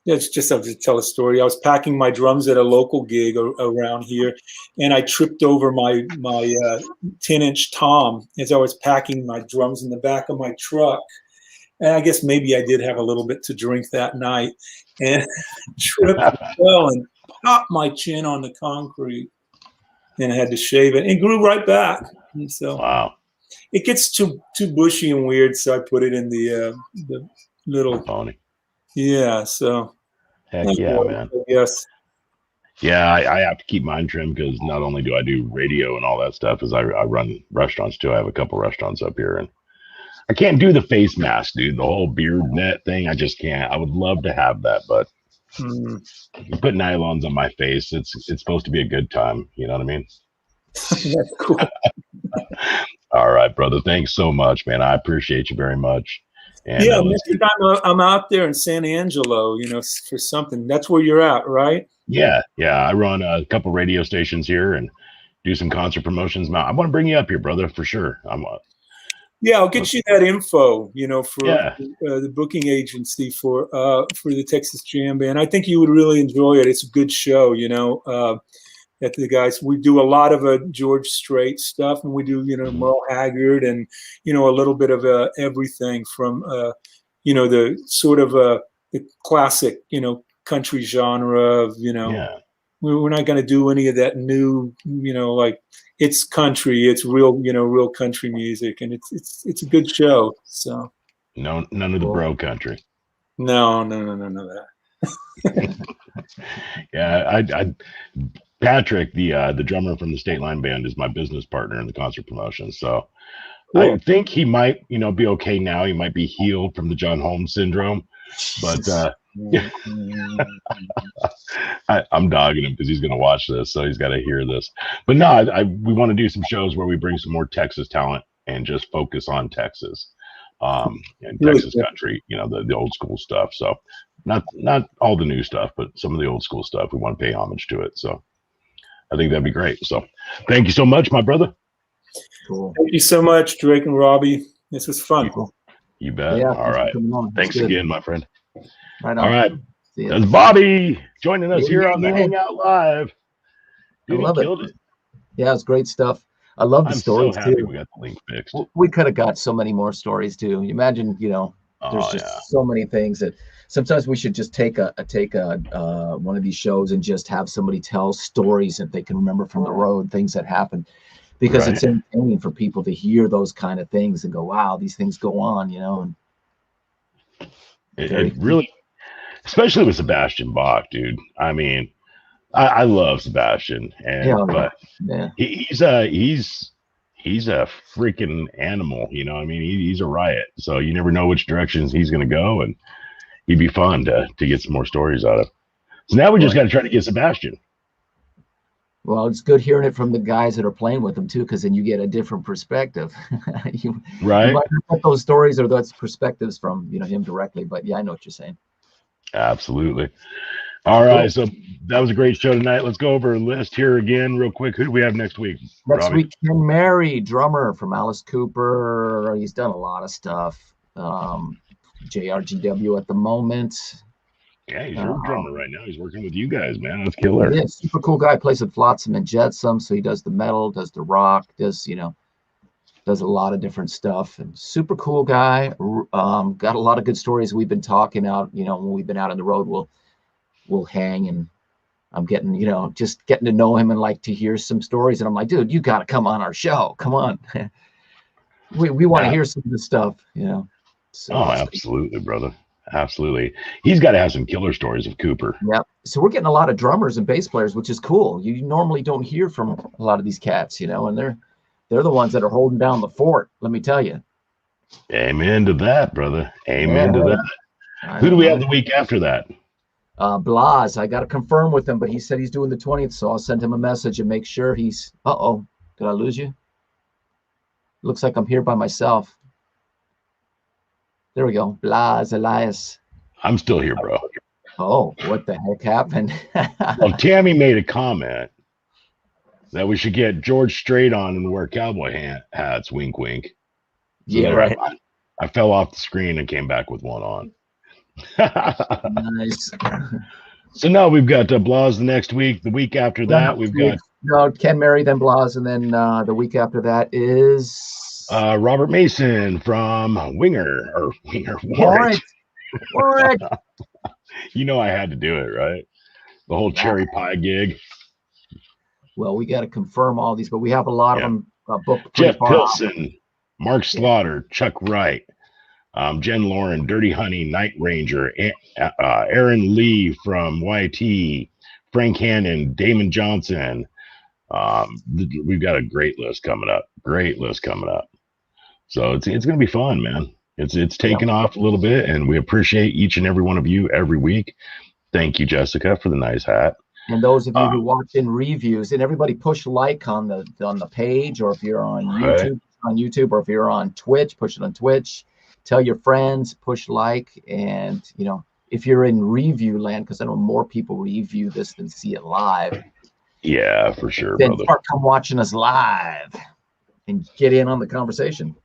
It's just to tell a story. I was packing my drums at a local gig around here, and I tripped over my 10-inch tom as I was packing my drums in the back of my truck. And I guess maybe I did have a little bit to drink that night, and tripped and popped my chin on the concrete, and I had to shave it. And grew right back. And so, wow. it gets too bushy and weird, so I put it in the little Pony. yeah. So Heck yeah, man. Yes. Yeah, I have to keep mine trimmed because not only do I do radio and all that stuff, is I run restaurants too. I have a couple restaurants up here, and I can't do the face mask, dude. The whole beard net thing, I just can't. I would love to have that, but you put nylons on my face. It's supposed to be a good time. You know what I mean? That's cool. All right, brother. Thanks so much, man. I appreciate you very much. And, yeah, next time I'm out there in San Angelo, for something. That's where you're at, right? Yeah. I run a couple radio stations here and do some concert promotions. I want to bring you up here, brother, for sure. Yeah, I'll get you that info, for Yeah. the booking agency for the Texas Jam Band. I think you would really enjoy it. It's a good show, that the guys, we do a lot of George Strait stuff, and we do, Merle Haggard and, a little bit of everything from, the sort of the classic, country genre of, Yeah. we're not going to do any of that new, like it's country, it's real, real country music, and it's a good show. So No, none of the bro country. No, that. Yeah, Patrick, the drummer from the State Line Band, is my business partner in the concert promotion. So cool. I think he might, be okay now. He might be healed from the John Holmes syndrome, but I'm dogging him because he's going to watch this, so he's got to hear this. But no, we want to do some shows where we bring some more Texas talent and just focus on Texas and really Texas country, the old school stuff. So not all the new stuff, but some of the old school stuff. We want to pay homage to it. So I think that'd be great. So thank you so much, my brother. Cool. Thank you so much, Drake and Robbie. This was fun. You bet. Yeah, all right. Thanks again, my friend. Right on. All right. That's Bobby joining us here on the Hangout Live. Dude, I love it. Yeah, it's great stuff. I love the stories. I'm so happy too. We got the link fixed. We could have got so many more stories too. You imagine, there's just so many things that sometimes we should just take a one of these shows and just have somebody tell stories that they can remember from the road, things that happened, because it's entertaining for people to hear those kind of things and go, wow, these things go on, And it really, especially with Sebastian Bach, dude. I mean, I love Sebastian, and he's a freaking animal, I mean, he's a riot. So you never know which directions he's going to go, and he'd be fun to get some more stories out of. So now we just got to try to get Sebastian. Well, it's good hearing it from the guys that are playing with him too, because then you get a different perspective. You might not get those stories or those perspectives from him directly, but yeah, I know what you're saying. Absolutely. All right, so that was a great show tonight. Let's go over a list here again real quick. Who do we have next week? Next week, Ken Mary, drummer from Alice Cooper. He's done a lot of stuff. JRGW at the moment. Yeah, he's your drummer right now. He's working with you guys, man. That's killer. Yeah, super cool guy. Plays with Flotsam and Jetsam, so he does the metal, does the rock, does a lot of different stuff. And super cool guy. Got a lot of good stories. We've been talking out, when we've been out on the road, we'll hang, and I'm getting, just getting to know him and like to hear some stories. And I'm like, dude, you got to come on our show. Come on. we want to hear some of this stuff, So, absolutely, brother. Absolutely. He's got to have some killer stories of Cooper. Yeah. So we're getting a lot of drummers and bass players, which is cool. You normally don't hear from a lot of these cats, and they're the ones that are holding down the fort. Let me tell you. Amen to that, brother. Amen to that. Who do we have the week after that? Blas. I got to confirm with him, but he said he's doing the 20th, so I'll send him a message and make sure he's. Uh-oh. Did I lose you? Looks like I'm here by myself. There we go. Blas Elias. I'm still here, bro. Oh, what the heck happened? Well, Tammy made a comment that we should get George Strait on and wear cowboy hats. Wink, wink. So yeah, right. I fell off the screen and came back with one on. Nice. So now we've got Blas the next week. The week after that, we've got Ken Mary, then Blas, and then the week after that is Robert Mason from Winger. Warrant. I had to do it, right? The whole cherry pie gig. Well, we got to confirm all these, but we have a lot of them booked. Jeff Pilson. Mark Slaughter, Chuck Wright, Jen Lauren, Dirty Honey, Night Ranger, Aaron Lee from YT, Frank Hannon, Damon Johnson. We've got a great list coming up. So it's going to be fun, man. It's taken off a little bit, and we appreciate each and every one of you every week. Thank you, Jessica, for the nice hat. And those of you who watch in reviews, and everybody push like on the page, or if you're on YouTube, or if you're on Twitch, push it on Twitch. Tell your friends, push like, and if you're in review land, because I know more people review this than see it live. Yeah, for sure, then brother. Start come watching us live and get in on the conversation.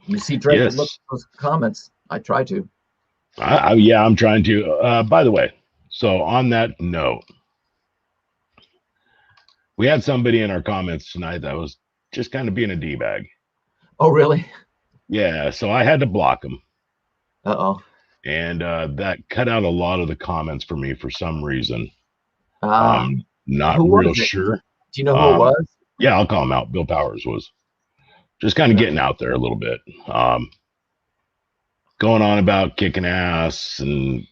You see Drake look at those comments. I try to. I'm trying to. By the way, so on that note, we had somebody in our comments tonight that was just kind of being a D-bag. Oh, really? Yeah, so I had to block him. Uh-oh. And that cut out a lot of the comments for me for some reason. Not real sure. Do you know who it was? Yeah, I'll call him out. Bill Powers was just kind of getting out there a little bit. Going on about kicking ass and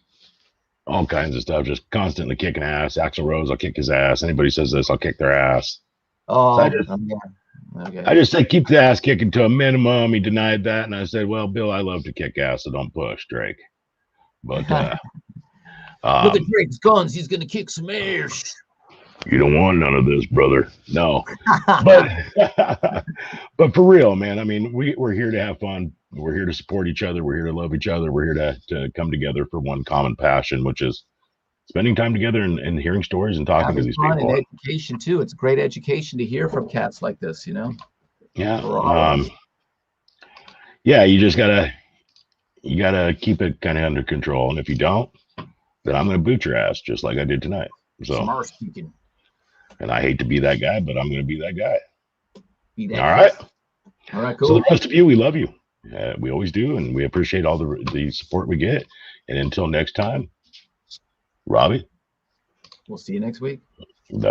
all kinds of stuff, just constantly kicking ass. Axl Rose, I'll kick his ass. Anybody says this, I'll kick their ass. Oh, so I just said keep the ass kicking to a minimum. He denied that, and I said, well, Bill, I love to kick ass, so don't push, Drake. But look at Drake's guns. He's gonna kick some ass. You don't want none of this, brother. No, but for real, man. I mean, we're here to have fun. We're here to support each other. We're here to love each other. We're here to come together for one common passion, which is spending time together and hearing stories and talking to these people. And education too. It's great education to hear from cats like this, Yeah. Yeah, you just gotta keep it kind of under control, and if you don't, then I'm gonna boot your ass just like I did tonight. So, and I hate to be that guy, but I'm gonna be that guy. All right, cool. So the rest of you, we love you. We always do, and we appreciate all the support we get. And until next time, Robbie, we'll see you next week. That was